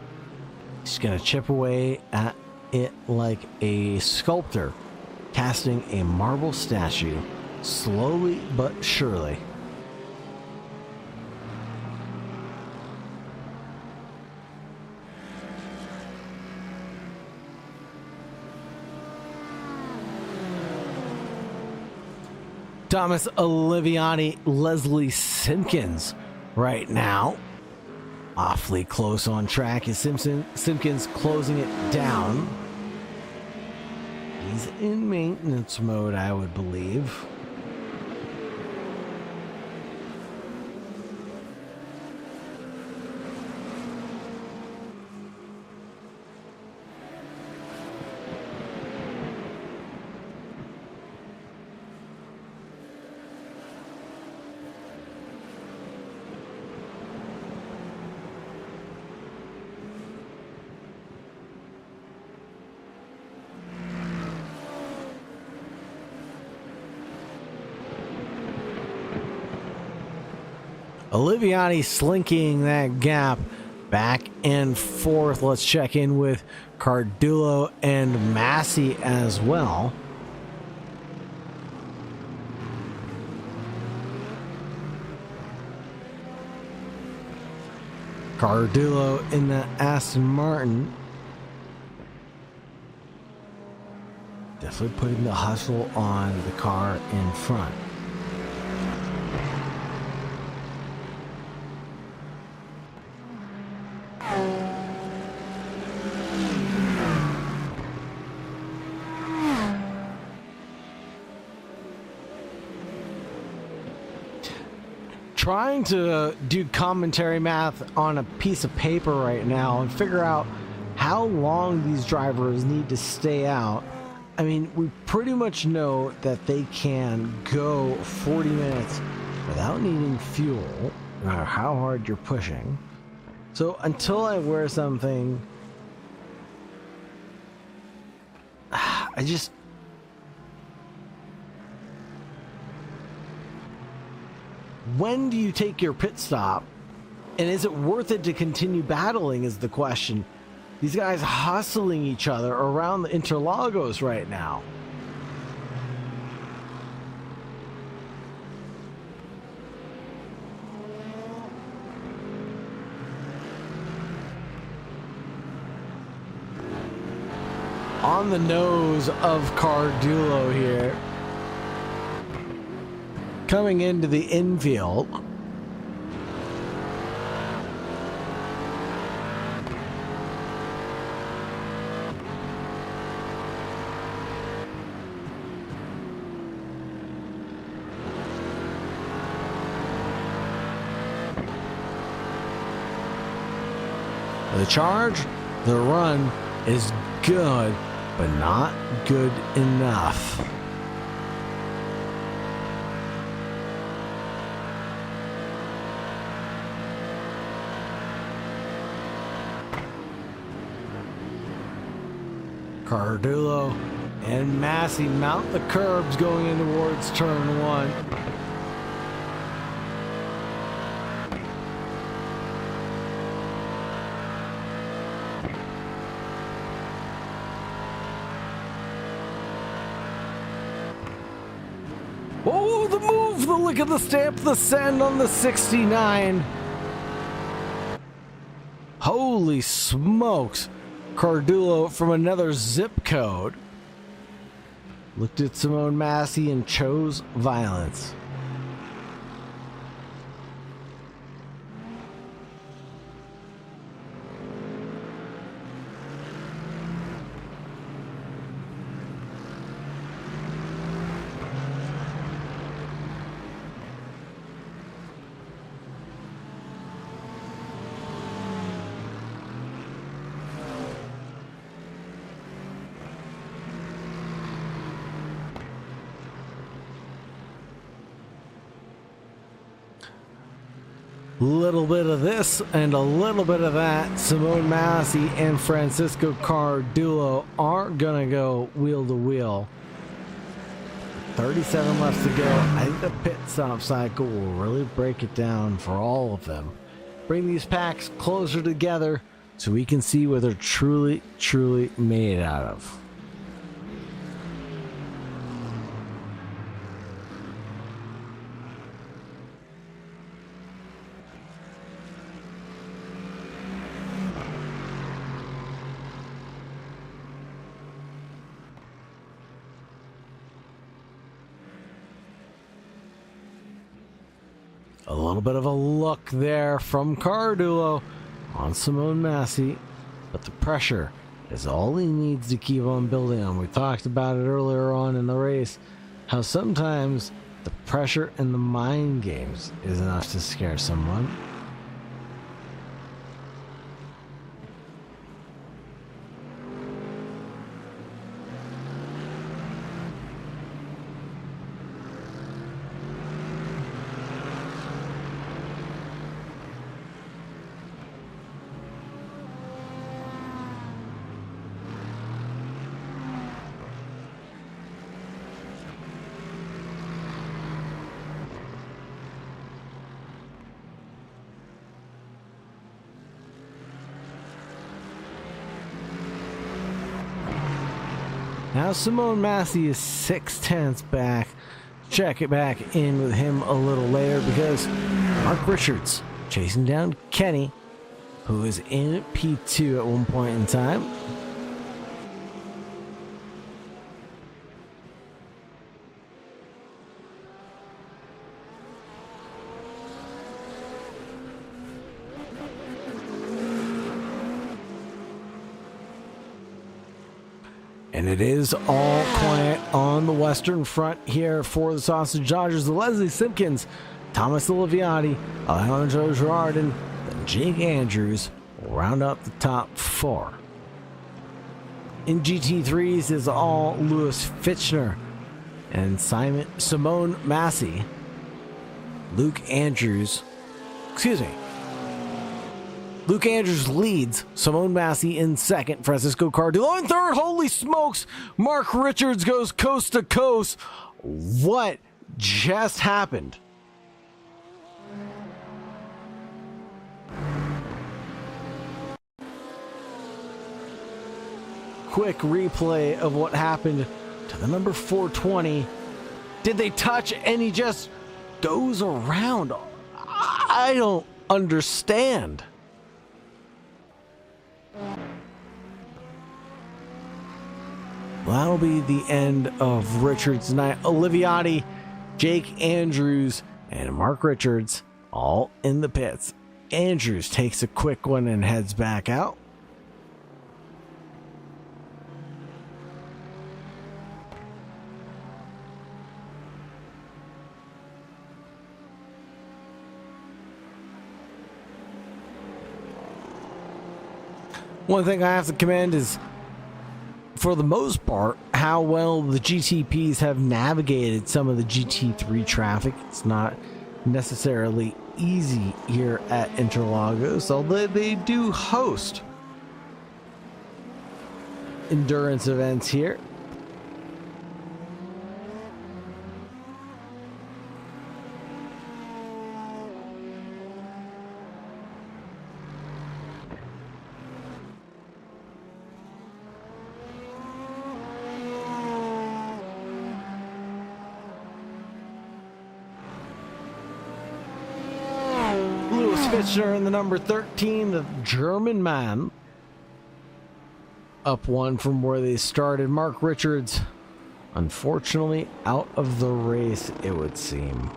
He's going to chip away at it like a sculptor casting a marble statue, slowly but surely. Thomas Oliviati, Leslie Simpkins right now. Awfully close on track is Simpkins closing it down. He's in maintenance mode, I would believe. Oliviati slinking that gap back and forth. Let's check in with Cardullo and Massey as well. Cardullo in the Aston Martin. Definitely putting the hustle on the car in front. Trying to do commentary math on a piece of paper right now and figure out how long these drivers need to stay out. I mean, we pretty much know that they can go 40 minutes without needing fuel, no matter how hard you're pushing. So until I wear something, I just... When do you take your pit stop? And is it worth it to continue battling is the question. These guys hustling each other around the Interlagos right now. On the nose of Cardullo here. Coming into the infield. The charge, the run is good, but not good enough. Cardullo and Massey mount the curbs going in towards turn one. Oh, the move, the lick of the stamp, the send on the 69. Holy smokes. Cardullo from another zip code looked at Simone Massey and chose violence. Little bit of this and a little bit of that. Simone Massey and Francisco Cardulo aren't gonna go wheel to wheel. 37 left to go. I think the pit stop cycle will really break it down for all of them. Bring these packs closer together so we can see what they're truly made out of. A little bit of a look there from Cardulo on Simone Massey, but the pressure is all he needs to keep on building on. We talked about it earlier on in the race, how sometimes the pressure in the mind games is enough to scare someone. Now Simone Massey is 6/10 back. Check it back in with him a little later because Mark Richards chasing down Kenny, who is in P2 at one point in time. And it is all quiet on the Western Front here for the Sausage Dodgers. The Leslie Simpkins, Thomas Oliviati, Alejandro Girardin, and Jake Andrews will round out the top four. In GT3s is all Louis Fitchner and Simone Massey. Luke Andrews leads. Simone Massey in second. Francisco Cardulo in third. Holy smokes! Mark Richards goes coast to coast. What just happened? Quick replay of what happened to the number 420. Did they touch? And he just goes around. I don't understand. Well, that'll be the end of Richards' night. Oliviati, Jake Andrews, and Mark Richards all in the pits. Andrews takes a quick one and heads back out. One thing I have to commend is, for the most part, how well the GTPs have navigated some of the GT3 traffic. It's not necessarily easy here at Interlagos, although they do host endurance events here. Fitchner in the number 13, the German man, up one from where they started. Mark Richards, unfortunately, out of the race, it would seem.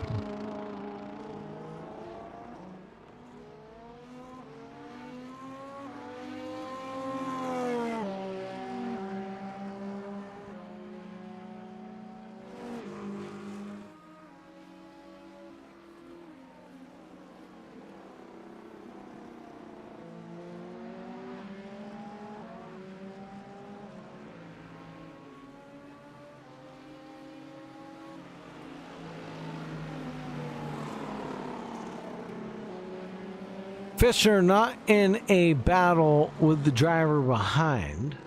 Fisher not in a battle with the driver behind,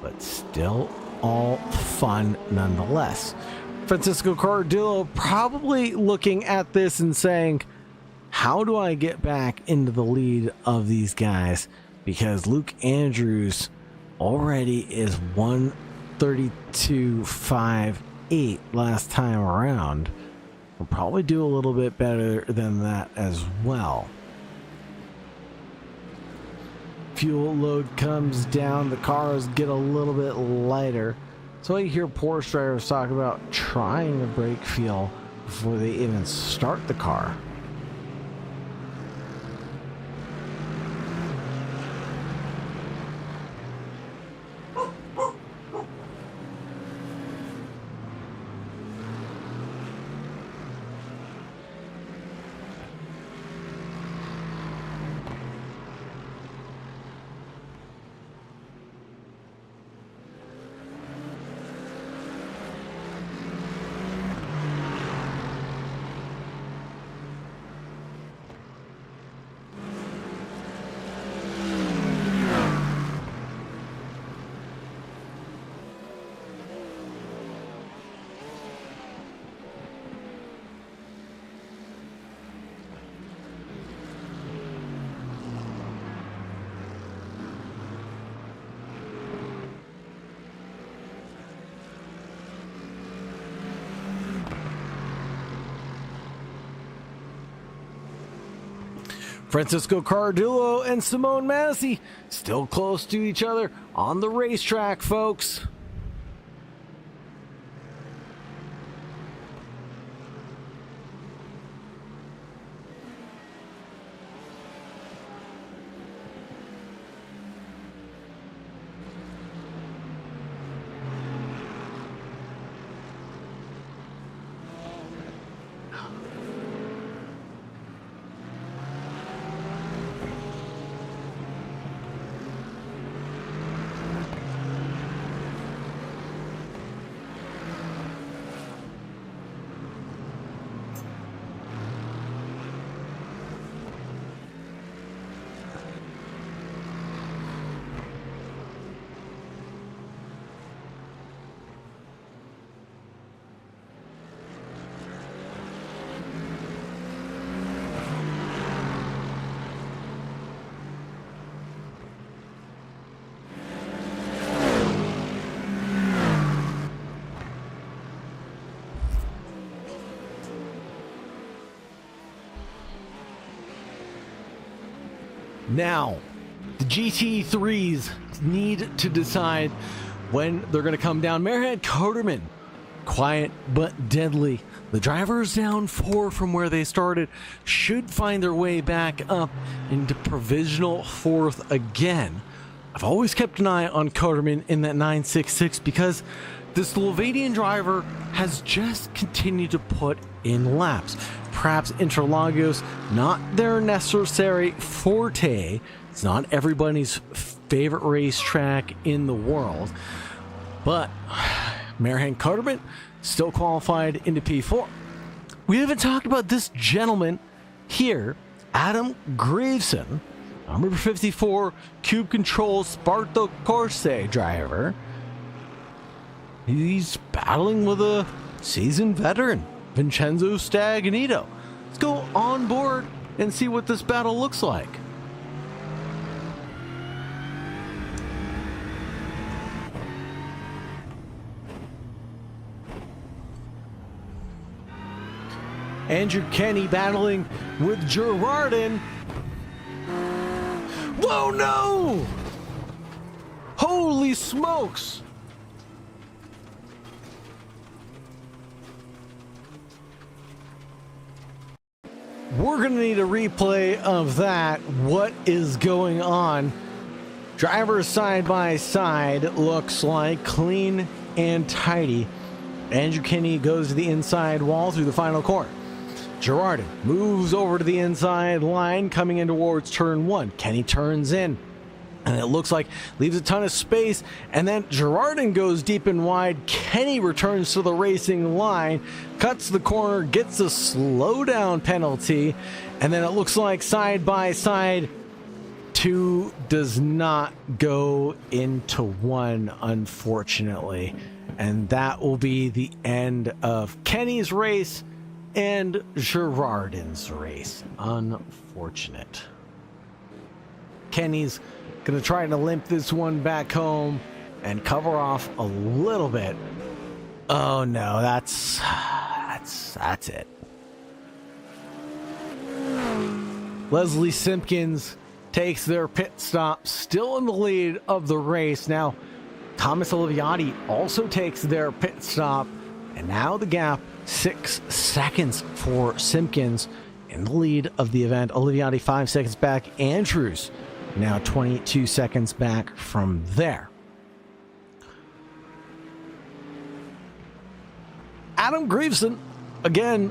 but still all fun nonetheless. Francisco Cardillo probably looking at this and saying, how do I get back into the lead of these guys? Because Luke Andrews already is 132.58 last time around. We'll probably do a little bit better than that as well. Fuel load comes down, the cars get a little bit lighter. So you hear Porsche drivers talk about trying the brake feel before they even start the car. Francisco Cardillo and Simone Massey still close to each other on the racetrack, folks. Now, the GT3s need to decide when they're going to come down. Merhead Coderman, quiet but deadly. The drivers down 4 from where they started should find their way back up into provisional 4th again. I've always kept an eye on Coderman in that 966 because the Slovenian driver has just continued to put in laps. Perhaps Interlagos, not their necessary forte. It's not everybody's favorite racetrack in the world. But Merhead Coderman still qualified into P4. We haven't talked about this gentleman here, Adam Graveson, number 54, Cube Control Sparto Corse driver. He's battling with a seasoned veteran, Vincenzo Stagnito. Let's go on board and see what this battle looks like. Andrew Kenny battling with Gerardin. Whoa, no! Holy smokes! We're going to need a replay of that. What is going on? Drivers side by side, looks like clean and tidy. Andrew Kenny goes to the inside wall through the final corner. Gerardin moves over to the inside line, coming in towards turn 1. Kenny turns in. And it looks like leaves a ton of space, and then Girardin goes deep and wide. Kenny returns to the racing line, cuts the corner, gets a slowdown penalty, and then it looks like side by side, 2 does not go into 1, unfortunately. And that will be the end of Kenny's race and Girardin's race. Unfortunate. Kenny's gonna try to limp this one back home and cover off a little bit. Oh no, that's it. Leslie Simpkins takes their pit stop, still in the lead of the race. Now, Thomas Oliviati also takes their pit stop, and now the gap 6 seconds for Simpkins in the lead of the event. Oliviati 5 seconds back. Andrews now 22 seconds back from there. Adam Greaveson, again,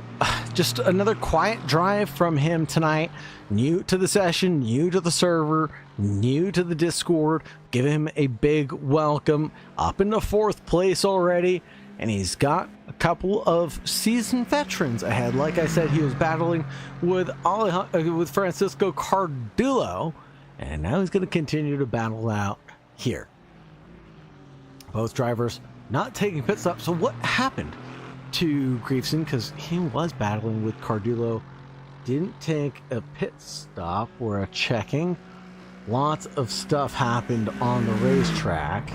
just another quiet drive from him tonight. New to the session, new to the server, new to the Discord. Give him a big welcome. Up into 4th place already, and he's got a couple of seasoned veterans ahead. Like I said, he was battling with Francisco Cardullo, and now he's going to continue to battle out here. Both drivers not taking pit stops. So what happened to Greaveson? Because he was battling with Cardullo. Didn't take a pit stop. We're checking. Lots of stuff happened on the racetrack.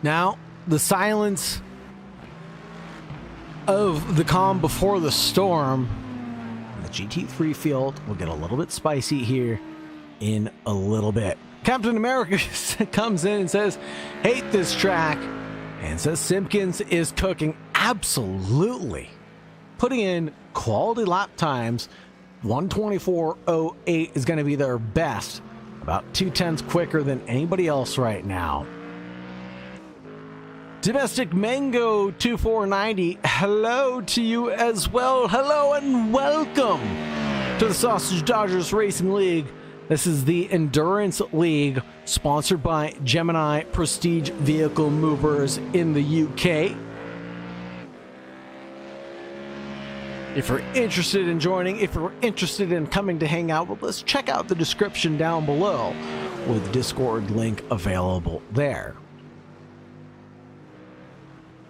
Now, the silence of the calm before the storm. The GT3 field will get a little bit spicy here in a little bit. Captain America comes in and says, hate this track, and says Simpkins is cooking. Absolutely. Putting in quality lap times. 124.08 is going to be their best. About 2/10 quicker than anybody else right now. Domestic Mango 2490, hello to you as well. Hello and welcome to the Sausage Dodgers Racing League. This is the Endurance League, sponsored by Gemini Prestige Vehicle Movers in the UK. If you're interested in joining, if you're interested in coming to hang out with us, check out the description down below with the Discord link available there.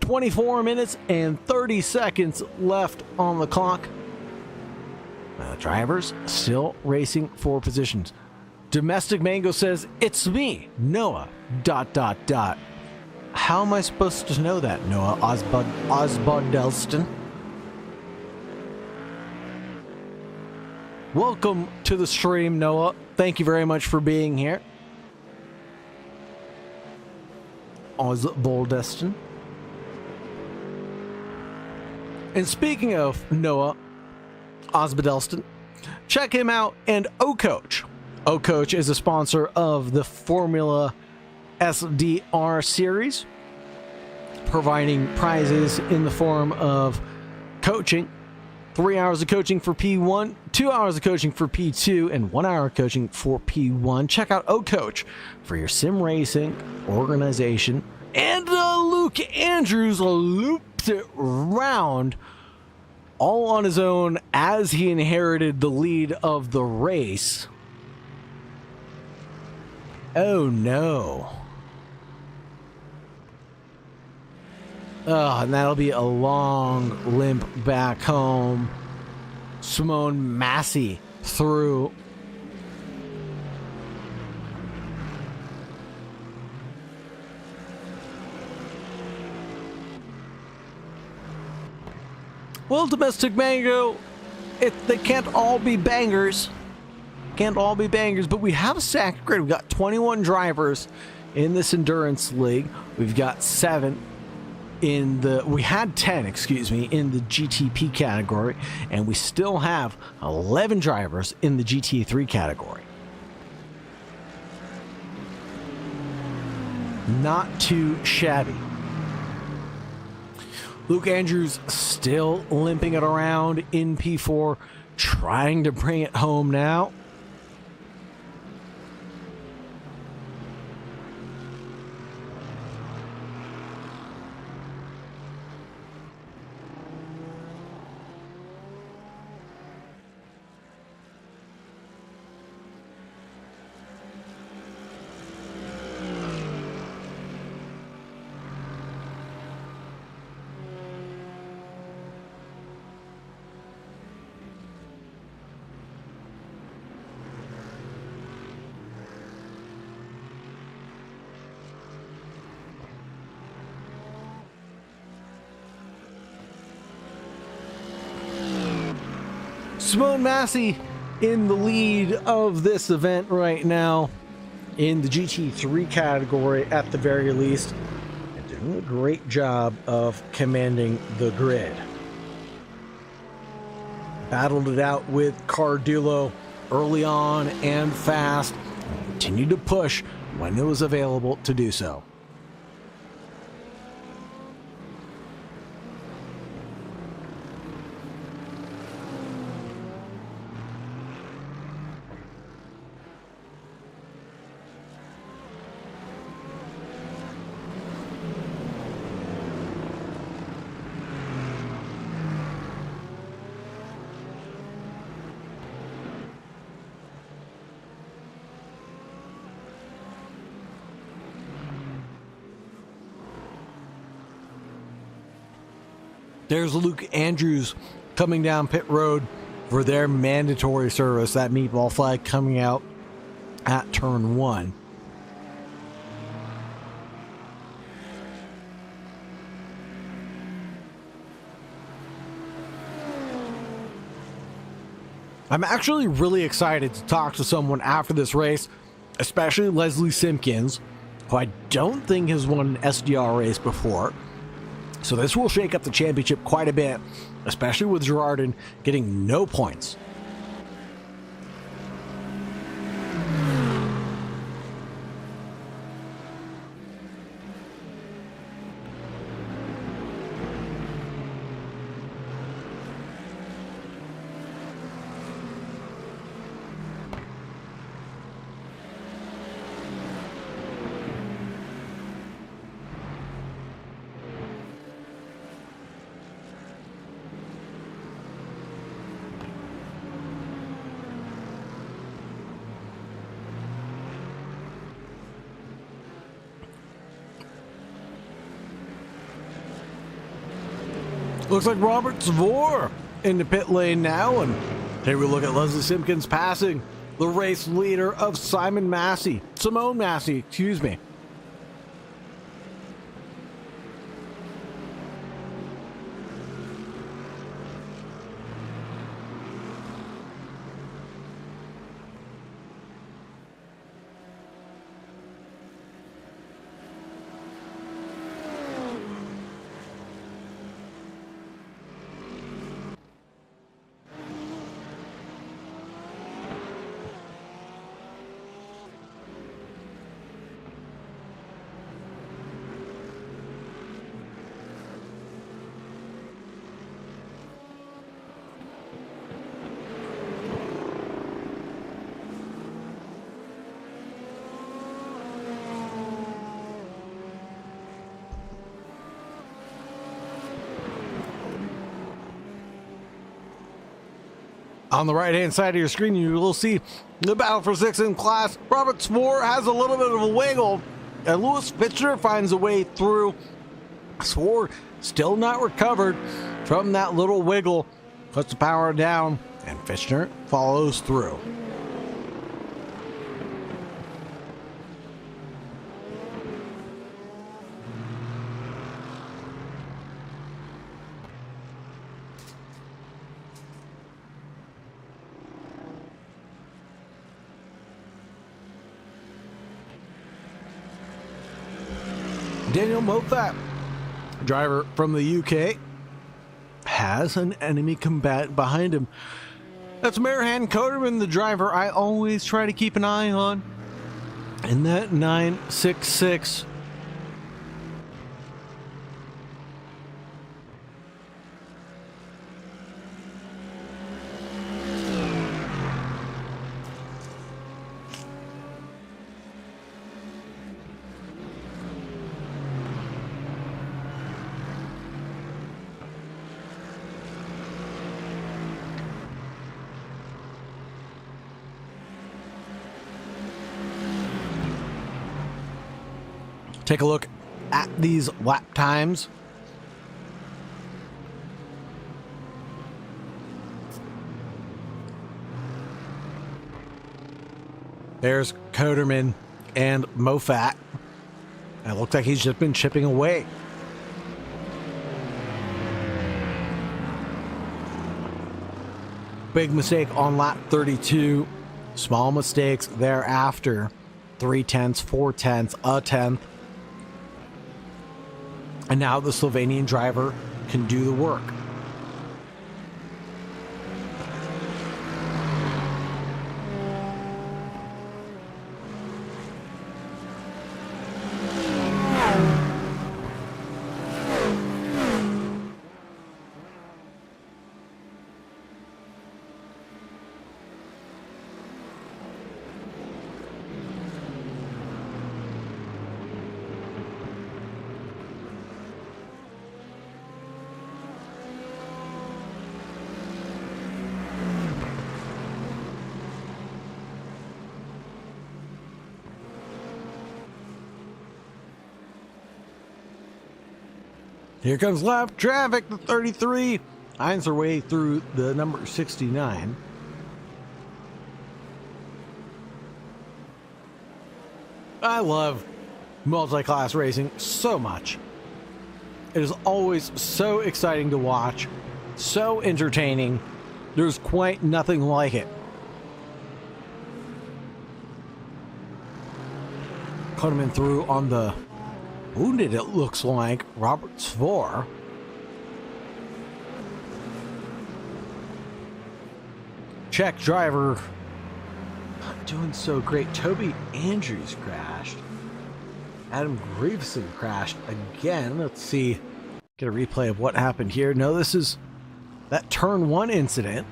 24 minutes and 30 seconds left on the clock. Drivers still racing for positions. Domestic Mango says, it's me, Noah, ... How am I supposed to know that, Noah Osbaldelston? Welcome to the stream, Noah. Thank you very much for being here. Osbaldelston. And speaking of Noah Osbaldelston, check him out and O-Coach. O-Coach is a sponsor of the Formula SDR series, providing prizes in the form of coaching. 3 hours of coaching for P1, 2 hours of coaching for P2, and 1 hour of coaching for P1. Check out O-Coach for your sim racing organization. And Luke Andrews looped it round all on his own as he inherited the lead of the race. Oh no. Oh, and that'll be a long limp back home. Simone Massey through. Well, Domestic Mango, They can't all be bangers. Can't all be bangers, but we have a stacked grid. We've got 21 drivers in this endurance league. We've got 7 in the, we had 10, excuse me, in the GTP category, and we still have 11 drivers in the GT3 category. Not too shabby. Luke Andrews still limping it around in P4, trying to bring it home now. Simone Massey in the lead of this event right now in the GT3 category at the very least, and doing a great job of commanding the grid. Battled it out with Cardullo early on and fast, continued to push when it was available to do so. There's Luke Andrews coming down pit road for their mandatory service. That meatball flag coming out at turn 1. I'm actually really excited to talk to someone after this race, especially Leslie Simpkins, who I don't think has won an SDR race before. So this will shake up the championship quite a bit, especially with Girardin getting no points. Looks like Robert Zvor in the pit lane now, and here we look at Leslie Simpkins passing the race leader of Simone Massey, excuse me. On the right-hand side of your screen, you will see the battle for 6th in class. Robert Svor has a little bit of a wiggle, and Lewis Fichtner finds a way through. Svor still not recovered from that little wiggle, puts the power down, and Fichtner follows through. Daniel Moffat, driver from the UK, has an enemy combatant behind him. That's Marahan Coderman, the driver I always try to keep an eye on. In that 966. Take a look at these lap times. There's Coderman and Moffat. It looks like he's just been chipping away. Big mistake on lap 32. Small mistakes thereafter. 3/10, 4/10, a tenth. And now the Slovenian driver can do the work. Here comes lap traffic, the 33. Finds her way through the number 69. I love multi-class racing so much. It is always so exciting to watch, so entertaining. There's quite nothing like it. Coming through on the wounded, it looks like, Robert Svor. Czech driver not doing so great. Toby Andrews crashed. Adam Greaveson crashed again. Let's see. Get a replay of what happened here. No, this is that turn one incident.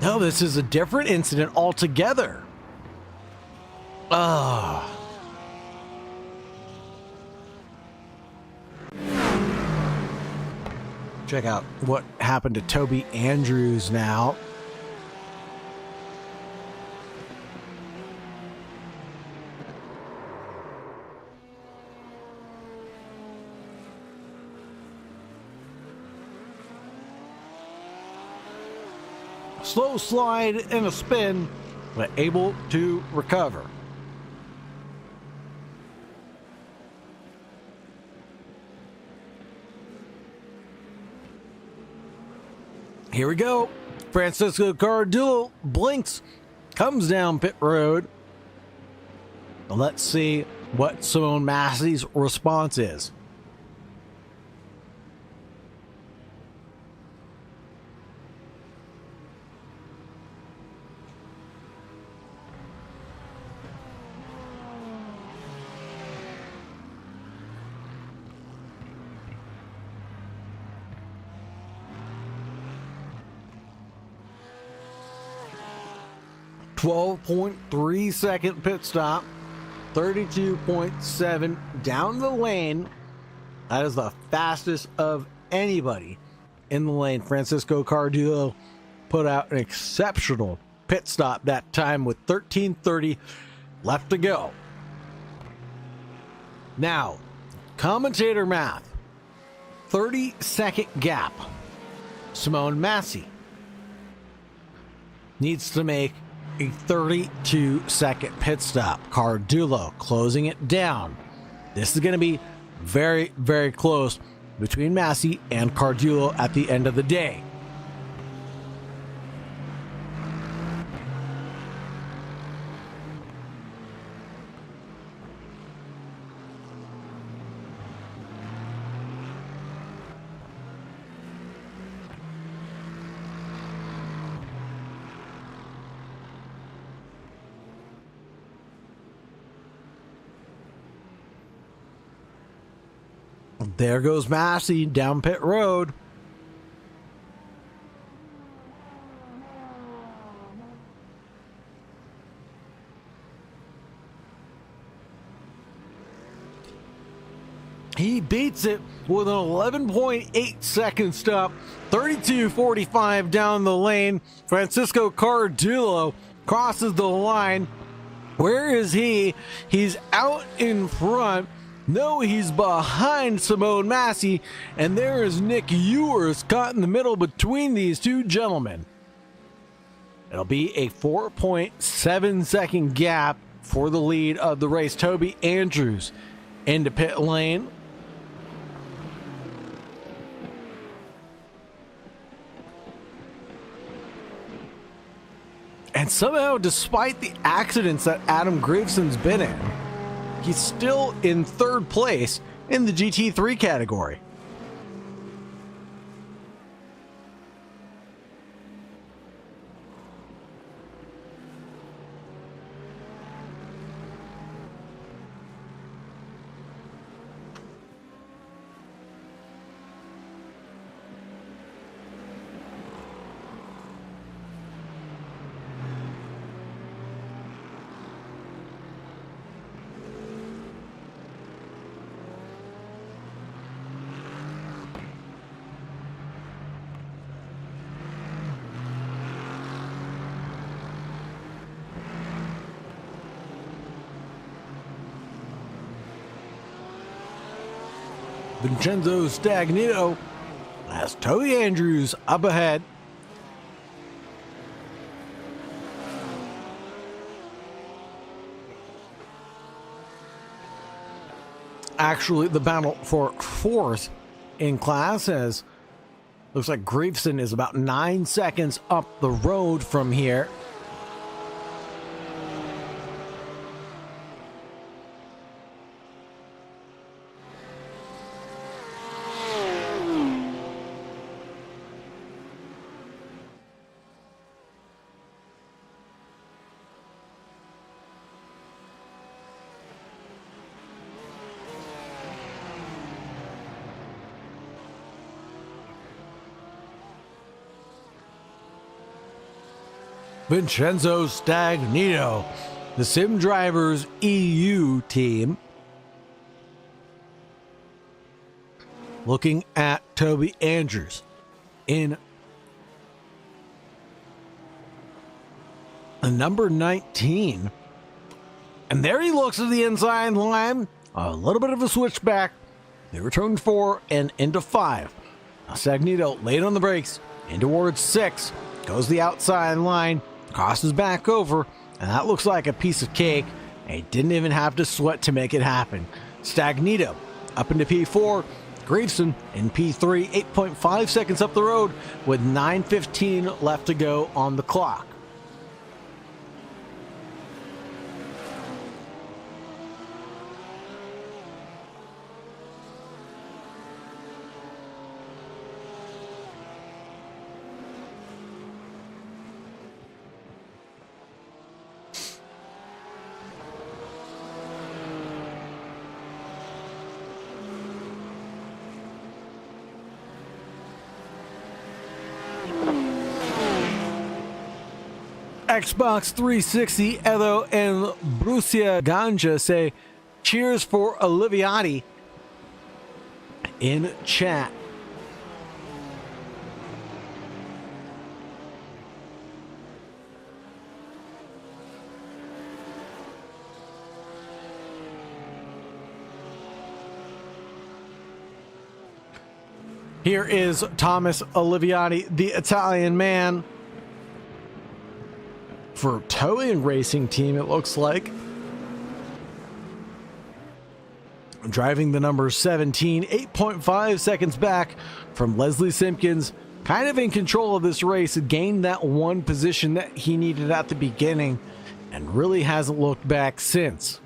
No, this is a different incident altogether. Ah. Check out what happened to Toby Andrews now. Slow slide and a spin, but able to recover. Here we go. Francisco Cardullo blinks, comes down pit road. Let's see what Simone Massey's response is. .3 second pit stop, 32.7 down the lane. That is the fastest of anybody in the lane. Francisco Cardullo put out an exceptional pit stop that time with 13:30 left to go. Now, commentator math, 30-second gap. Simone Massey needs to make a 32-second pit stop. Cardullo closing it down. This is going to be very, very close between Massey and Cardullo at the end of the day. There goes Massey down pit road. He beats it with an 11.8 second stop, 32.45 down the lane. Francisco Cardullo crosses the line. Where is he? He's out in front. No, he's behind Simone Massey, and there is Nick Ewers caught in the middle between these two gentlemen. It'll be a 4.7 second gap for the lead of the race. Toby Andrews into pit lane. And somehow, despite the accidents that Adam Graveson's been in, he's still in third place in the GT3 category. Vincenzo Stagnito has Toby Andrews up ahead. Actually, the battle for fourth in class as looks like Graveson is about 9 seconds up the road from here. Vincenzo Stagnito, the Sim Drivers EU team, looking at Toby Andrews in the number 19. And there he looks at the inside line. A little bit of a switchback. They return 4 and into 5. Now Stagnito late on the brakes, in towards 6. Goes the outside line. Crosses back over, and that looks like a piece of cake. And he didn't even have to sweat to make it happen. Stagnito up into P4. Graveson in P3, 8.5 seconds up the road with 9:15 left to go on the clock. Xbox 360, Edo and Brucia Ganja say cheers for Oliviati in chat. Here is Thomas Oliviati, the Italian man. For towing racing team, it looks like. Driving the number 17, 8.5 seconds back from Leslie Simpkins. Kind of in control of this race, gained that one position that he needed at the beginning and really hasn't looked back since.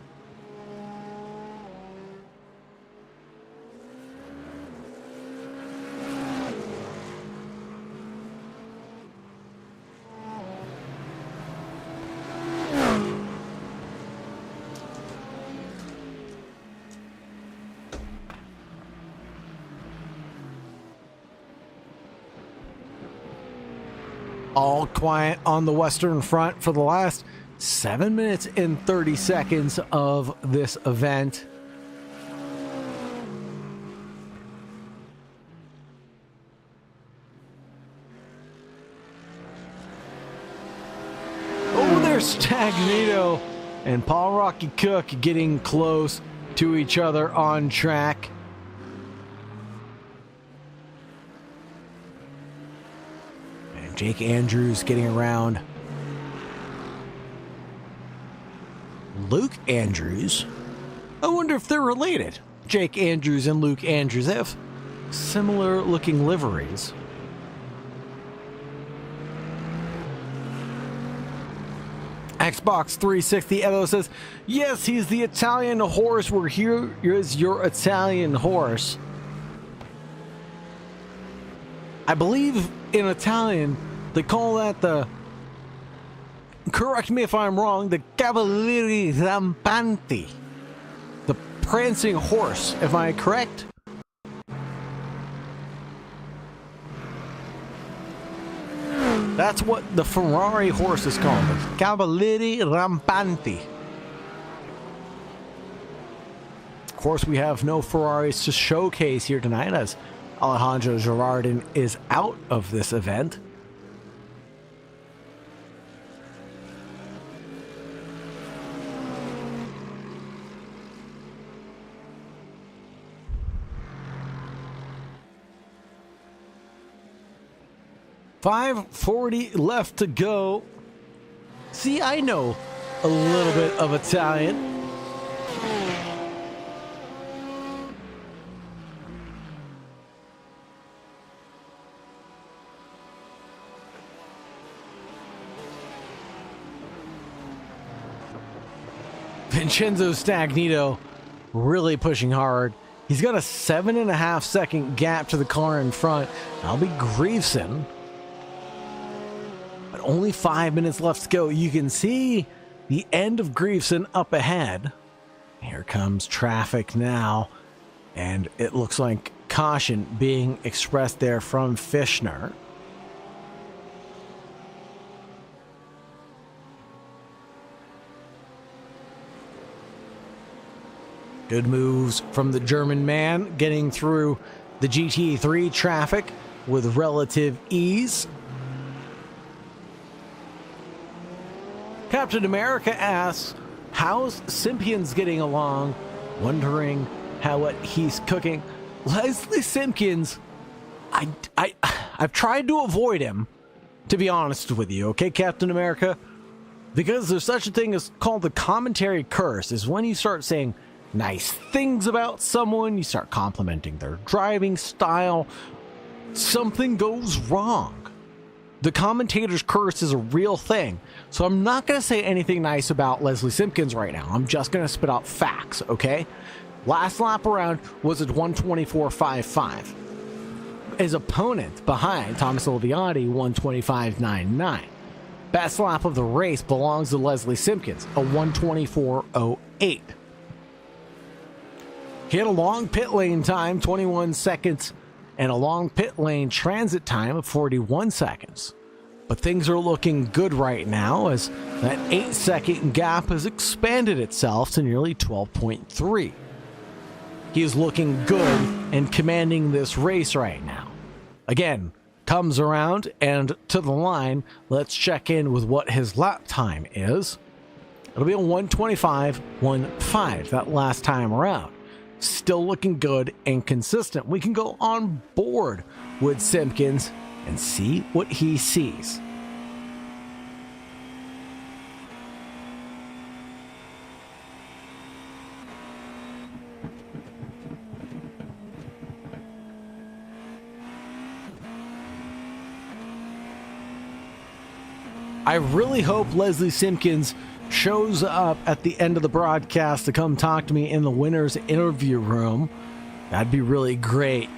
all quiet on the Western Front for the last 7 minutes and 30 seconds of this event. Oh, there's Stagnito and Paul Rocky Cook getting close to each other on track. And Jake Andrews getting around Luke Andrews. I wonder if they're related. Jake Andrews and Luke Andrews, they have similar looking liveries. Xbox 360 Edo says, yes, he's the Italian horse. We're here is your Italian horse. I believe in Italian they call that the, correct me if I'm wrong, the Cavalieri Rampanti. The prancing horse, am I correct? That's what the Ferrari horse is called, the Cavalieri Rampanti. Of course, we have no Ferraris to showcase here tonight as Alejandro Girardin is out of this event. .540 left to go. See, I know a little bit of Italian. Vincenzo Stagnito really pushing hard. He's got a 7.5 second gap to the car in front. That'll be Grieveson. But only 5 minutes left to go. You can see the end of Grieveson up ahead. Here comes traffic now. And it looks like caution being expressed there from Fishner. Good moves from the German man, getting through the GT3 traffic with relative ease. Captain America asks, how's Simpkins getting along? Wondering how he's cooking. Leslie Simpkins, I've tried to avoid him, to be honest with you, okay, Captain America? Because there's such a thing as called the commentary curse, is when you start saying nice things about someone, you start complimenting their driving style, something goes wrong. The commentator's curse is a real thing. So I'm not going to say anything nice about Leslie Simpkins right now. I'm just going to spit out facts, okay? Last lap around was at 124.55. His opponent behind, Thomas Oliviati, 125.99. Best lap of the race belongs to Leslie Simpkins, a 124.08. He had a long pit lane time, 21 seconds, and a long pit lane transit time of 41 seconds. But things are looking good right now as that 8-second gap has expanded itself to nearly 12.3. He is looking good and commanding this race right now. Again, comes around and to the line. Let's check in with what his lap time is. It'll be a 125.15 that last time around. Still looking good and consistent. We can go on board with Simpkins and see what he sees. I really hope Leslie Simpkins shows up at the end of the broadcast to come talk to me in the winner's interview room. That'd be really great.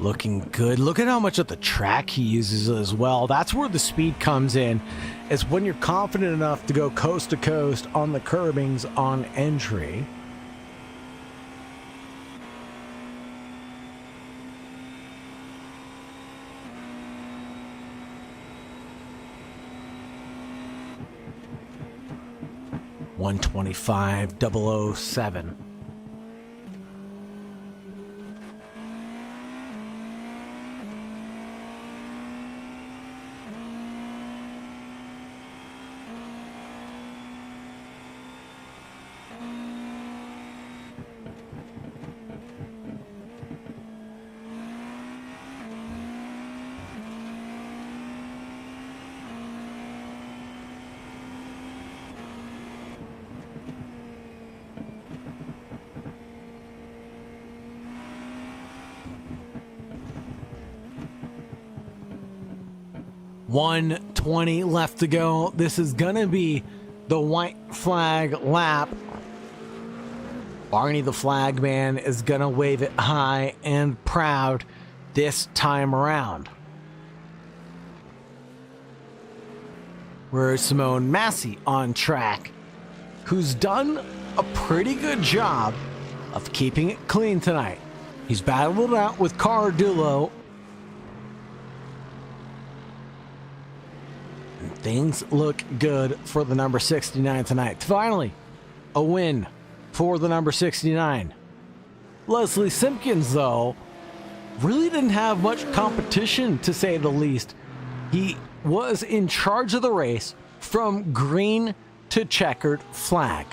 Looking good. Look at how much of the track he uses as well. That's where the speed comes in, is when you're confident enough to go coast to coast on the curbings on entry. $125,007. $120 left to go. This is gonna be the white flag lap. Barney the flag man is gonna wave it high and proud this time around. Where's Simone Massey on track, who's done a pretty good job of keeping it clean tonight. He's battled it out with Cardullo. Things look good for the number 69 tonight. Finally, a win for the number 69. Leslie Simpkins, though, really didn't have much competition, to say the least. He was in charge of the race from green to checkered flag.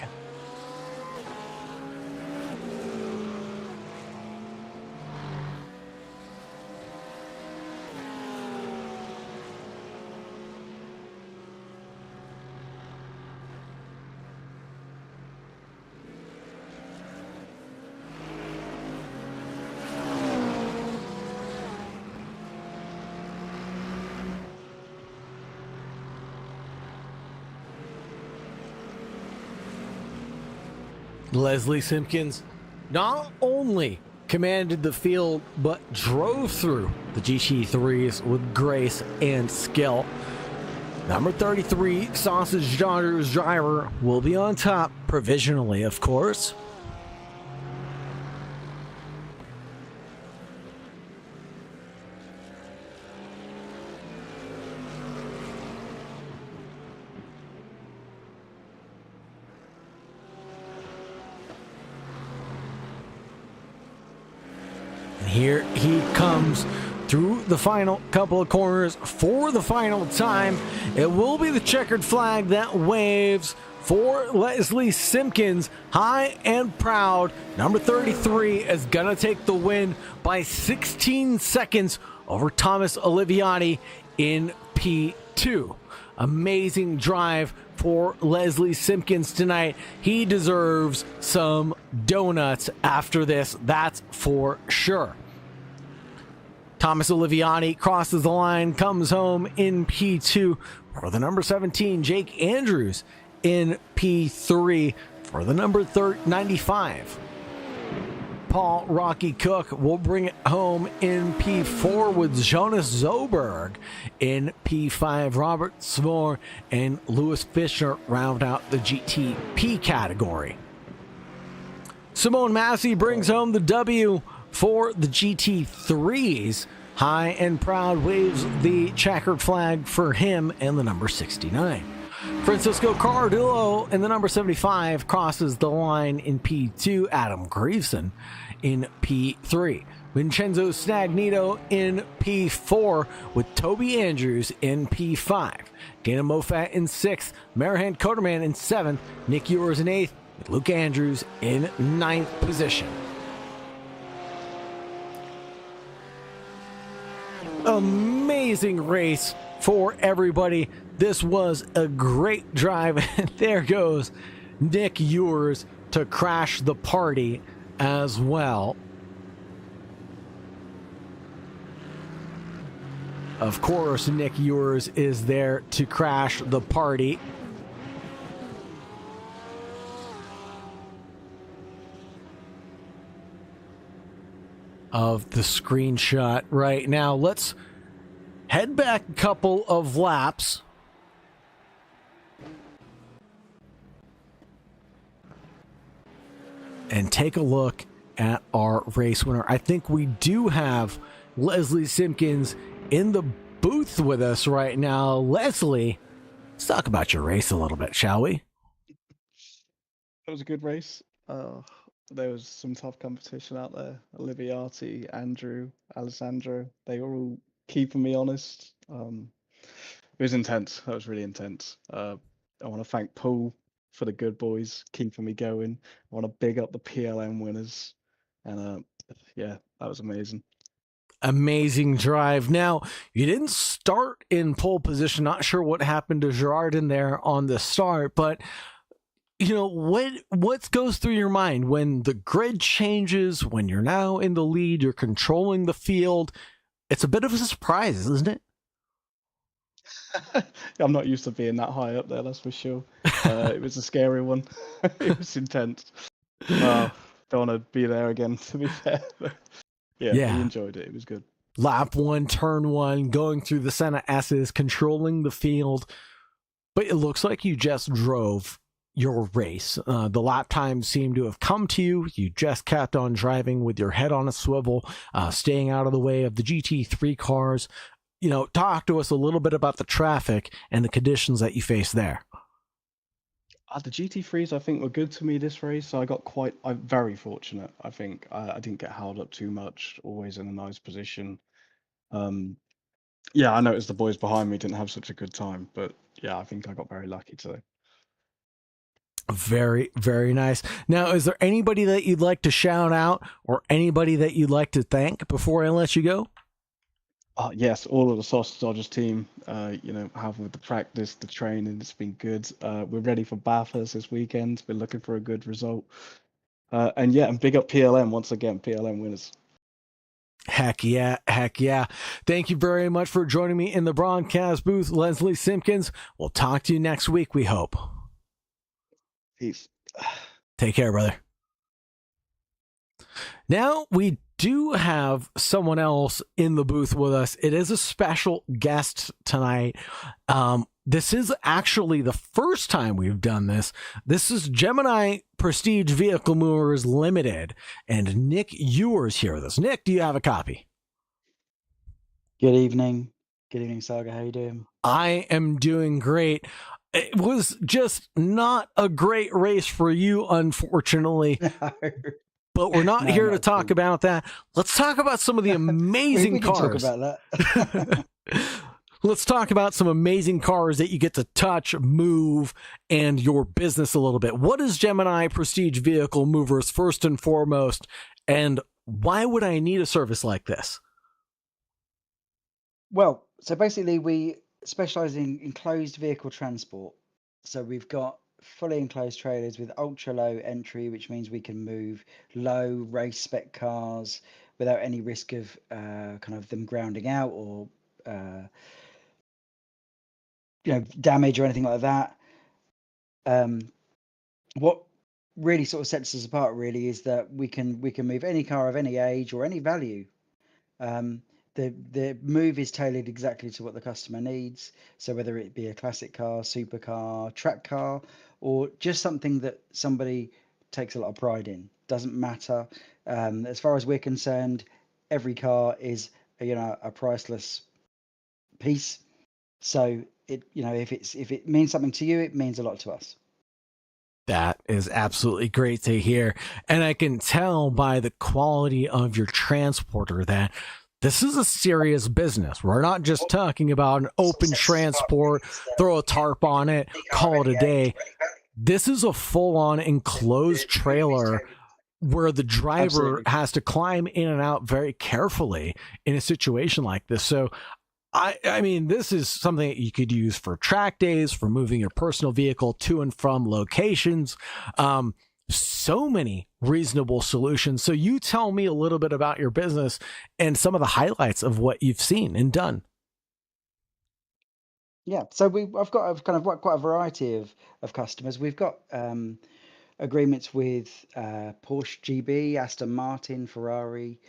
Leslie Simpkins not only commanded the field, but drove through the GT3s with grace and skill. Number 33, Sausage Dodgers driver, will be on top provisionally, of course. Here he comes through the final couple of corners for the final time. It will be the checkered flag that waves for Leslie Simpkins, high and proud. Number 33 is going to take the win by 16 seconds over Thomas Oliviati in P2. Amazing drive for Leslie Simpkins tonight. He deserves some donuts after this, that's for sure. Thomas Oliviati crosses the line, comes home in P2 for the number 17. Jake Andrews in P3 for the number 95. Paul Rocky Cook will bring it home in P4 with Jonas Zoberg in P5. Robert Svor and Lewis Fisher round out the GTP category. Simone Massey brings home the W for the GT3s. High and proud waves the checkered flag for him and the number 69. Francisco Cardullo in the number 75 crosses the line in P2. Adam Greveson in P3. Vincenzo Stagnito in P4 with Toby Andrews in P5. Dana Moffat in 6th. Marahan Coderman in 7th. Nick Ewers in 8th. With Luke Andrews in 9th position. Amazing race for everybody. This was a great drive. And there goes Nick Ewers to crash the party as well. Of course, Nick Ewers is there to crash the party. of the screenshot right now. Let's head back a couple of laps. And take a look at our race winner. I think we do have Leslie Simpkins in the booth with us right now. Leslie, let's talk about your race a little bit, shall we? It was a good race. There was some tough competition out there. Oliviati, Andrew, Alessandro, they were all keeping me honest. It was intense. That was really intense. I want to thank Paul for the good boys keeping me going. I want to big up the PLM winners. And yeah, that was amazing. Amazing drive. Now, you didn't start in pole position. Not sure what happened to Gerard in there on the start, but you know, what goes through your mind when the grid changes, when you're now in the lead, you're controlling the field? It's a bit of a surprise, isn't it? I'm not used to being that high up there, that's for sure. It was a scary one. It was intense. Don't want to be there again, to be fair. Yeah, we enjoyed it. It was good. Lap 1, turn 1, going through the Senna S's, controlling the field. But it looks like you just drove your race. The lap times seem to have come to you. You just kept on driving with your head on a swivel, staying out of the way of the GT3 cars. You know, talk to us a little bit about the traffic and the conditions that you face there. The GT3s, I think, were good to me this race. I'm very fortunate. I think I didn't get held up too much. Always in a nice position. Yeah, I noticed the boys behind me didn't have such a good time, but yeah, I think I got very lucky today. Very, very nice. Now, is there anybody that you'd like to shout out or anybody that you'd like to thank before I let you go? Yes, all of the Sausage Dodgers team, have with the practice, the training, it's been good. We're ready for Bathurst this weekend. We're looking for a good result. And big up PLM once again, PLM winners. Heck yeah. Thank you very much for joining me in the broadcast booth, Leslie Simpkins. We'll talk to you next week, we hope. Peace. Take care, brother. Now we do have someone else in the booth with us. It is a special guest tonight. This is actually the first time we've done this. This is Gemini Prestige Vehicle Movers Limited, and Nick Ewers here with us. Nick, do you have a copy? Good evening. Good evening, Saga. How you doing? I am doing great. It was just not a great race for you, unfortunately. No. But we're not here to talk about that. Let's talk about some of the amazing we cars. Can talk about that. Let's talk about some amazing cars that you get to touch, move, and your business a little bit. What is Gemini Prestige Vehicle Movers first and foremost, and why would I need a service like this? Well, so basically we specialize in enclosed vehicle transport. So we've got fully enclosed trailers with ultra low entry, which means we can move low race spec cars without any risk of kind of them grounding out or damage or anything like that. What really sort of sets us apart really is that we can move any car of any age or any value. The move is tailored exactly to what the customer needs. So whether it be a classic car, supercar, track car, or just something that somebody takes a lot of pride in, doesn't matter. As far as we're concerned, every car is a priceless piece. So if it means something to you, it means a lot to us. That is absolutely great to hear. And I can tell by the quality of your transporter that this is a serious business. We're not just talking about an open transport, throw a tarp on it, call it a day. This is a full-on enclosed trailer where the driver has to climb in and out very carefully in a situation like this. So I mean, this is something that you could use for track days, for moving your personal vehicle to and from locations. So many reasonable solutions. So you tell me a little bit about your business and some of the highlights of what you've seen and done. Yeah, so I've got quite a variety of customers. We've got agreements with Porsche GB, Aston Martin, Ferrari,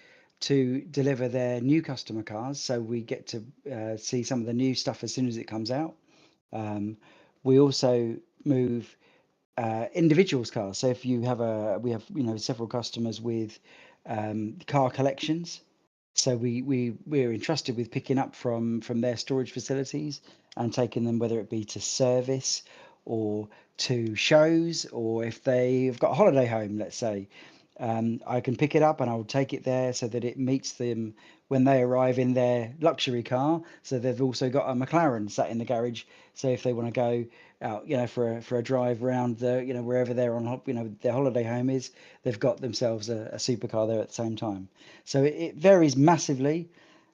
to deliver their new customer cars, so we get to see some of the new stuff as soon as it comes out. We also move individuals cars. So if you have we have several customers with car collections. So we're entrusted with picking up from their storage facilities and taking them, whether it be to service or to shows, or if they've got a holiday home, let's say, I can pick it up and I'll take it there so that it meets them when they arrive in their luxury car. So they've also got a McLaren sat in the garage. So if they want to go out, for a drive around the, wherever they're on, their holiday home is, they've got themselves a supercar there at the same time. So it varies massively.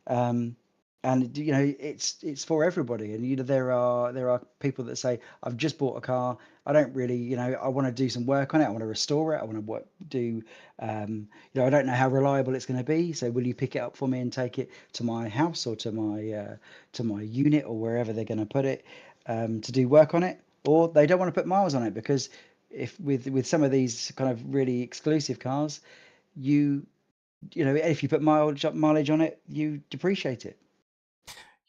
And it's for everybody. And there are people that say, I've just bought a car, I don't really, I want to do some work on it, I want to restore it, I want to do I don't know how reliable it's going to be, so will you pick it up for me and take it to my house or to my unit or wherever they're going to put it, to do work on it? Or they don't want to put miles on it, because if with some of these kind of really exclusive cars, if you put mileage on it, you depreciate it.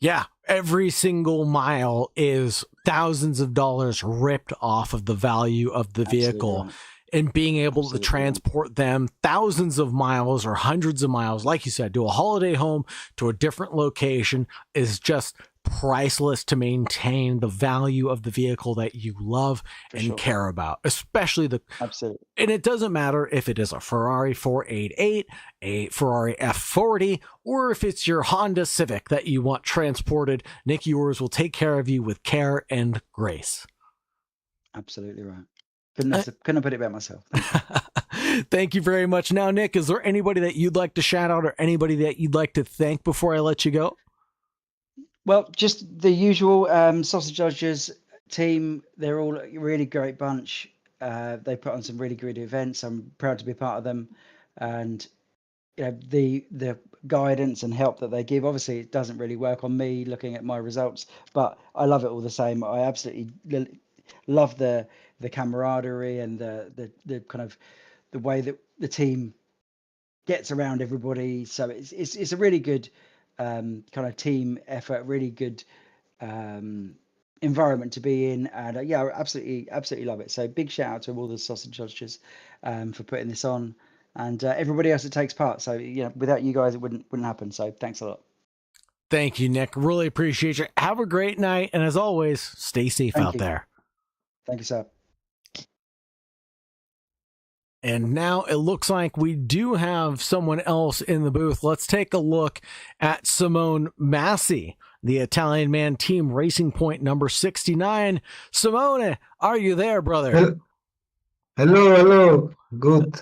Yeah, every single mile is thousands of dollars ripped off of the value of the vehicle. Right. And being able to transport them thousands of miles or hundreds of miles, like you said, to a holiday home, to a different location, is just priceless to maintain the value of the vehicle that you love and care about, especially Absolutely. And it doesn't matter if it is a Ferrari 488, a Ferrari F40, or if it's your Honda Civic that you want transported. Nick Ewers will take care of you with care and grace. Absolutely right. Couldn't have put it better myself. Thank you very much. Now, Nick, is there anybody that you'd like to shout out or anybody that you'd like to thank before I let you go? Well, just the usual Sausage Dodgers team. They're all a really great bunch. They put on some really good events. I'm proud to be part of them. And the guidance and help that they give, obviously it doesn't really work on me looking at my results, but I love it all the same. I absolutely love the camaraderie and the kind of the way that the team gets around everybody. So it's a really good kind of team effort, really good environment to be in, and I absolutely love it. So big shout out to all the Sausage Dodgers for putting this on, and everybody else that takes part. So without you guys it wouldn't happen. So thanks a lot. Thank you, Nick. Really appreciate you. Have a great night, and as always, stay safe out there. Thank you, sir. And now it looks like we do have someone else in the booth. Let's take a look at Simone Massi, the Italian man, team Racing Point number 69. Simone, are you there, brother? Hello. Good.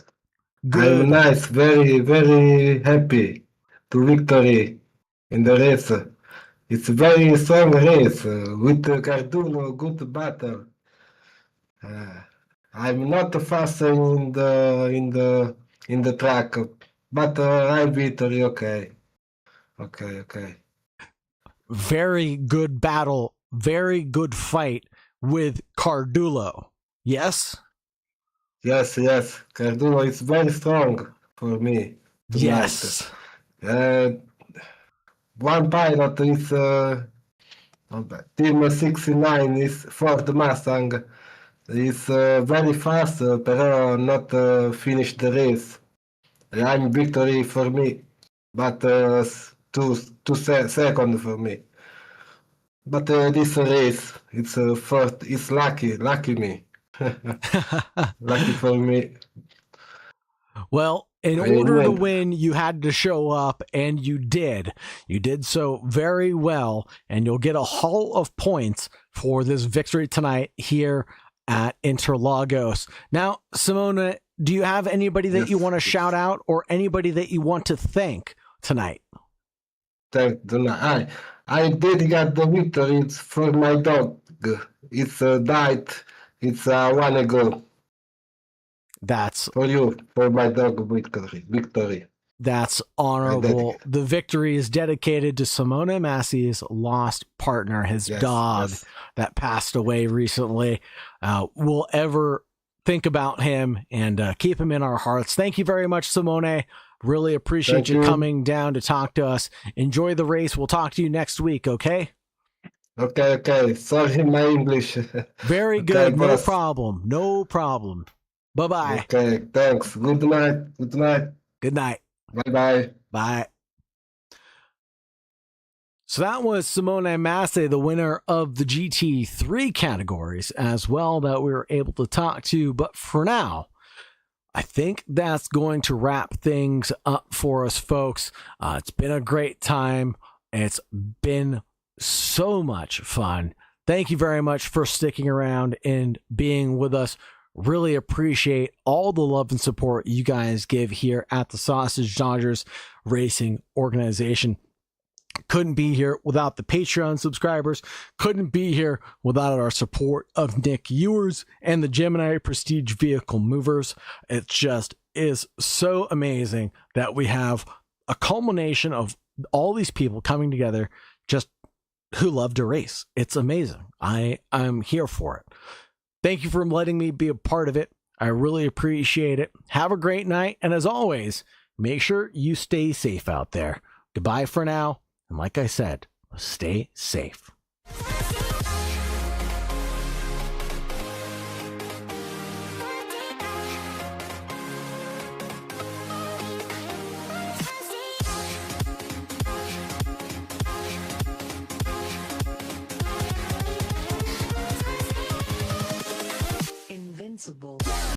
I'm nice. Very, very happy to victory in the race. It's a very strong race with Carduno, good battle. I'm not fast in the track, but I victory. Okay. Very good battle, very good fight with Cardulo. Yes. Carduno is very strong for me tonight. Yes. One pilot is team 69 is Ford Mustang. Is very fast, but not finish the race. I'm victory for me, but two second for me. But this race, it's first. It's lucky me, lucky for me. Well, in order to win, you had to show up, and you did. You did so very well, and you'll get a haul of points for this victory tonight here at Interlagos. Now, Simone, do you have anybody that you want to shout out or anybody that you want to thank tonight? I dedicate the victory for my dog. It's died. It's 1 ago. That's for you, for my dog victory. That's honorable. The victory is dedicated to Simone Massi's lost partner, his dog that passed away recently. We'll ever think about him and keep him in our hearts. Thank you very much, Simone. Really appreciate Thank you you. coming down to talk to us. Enjoy the race. We'll talk to you next week, okay? Okay. Sorry, my English. Very Okay, good. No boss. problem. No problem. Bye-bye. Okay, thanks. Good night. Good night. Good night. Bye. Bye. So that was Simone Massey, the winner of the GT3 categories as well, that we were able to talk to. But for now, I think that's going to wrap things up for us, folks. It's been a great time. It's been so much fun. Thank you very much for sticking around and being with us. Really appreciate all the love and support you guys give here at the Sausage Dodgers Racing organization. Couldn't be here without the Patreon subscribers. Couldn't be here without our support of Nick Ewers and the Gemini Prestige Vehicle Movers. It just is so amazing that we have a culmination of all these people coming together just who love to race. It's amazing. I'm here for it. Thank you for letting me be a part of it. I really appreciate it. Have a great night. And as always, make sure you stay safe out there. Goodbye for now. And like I said, stay safe.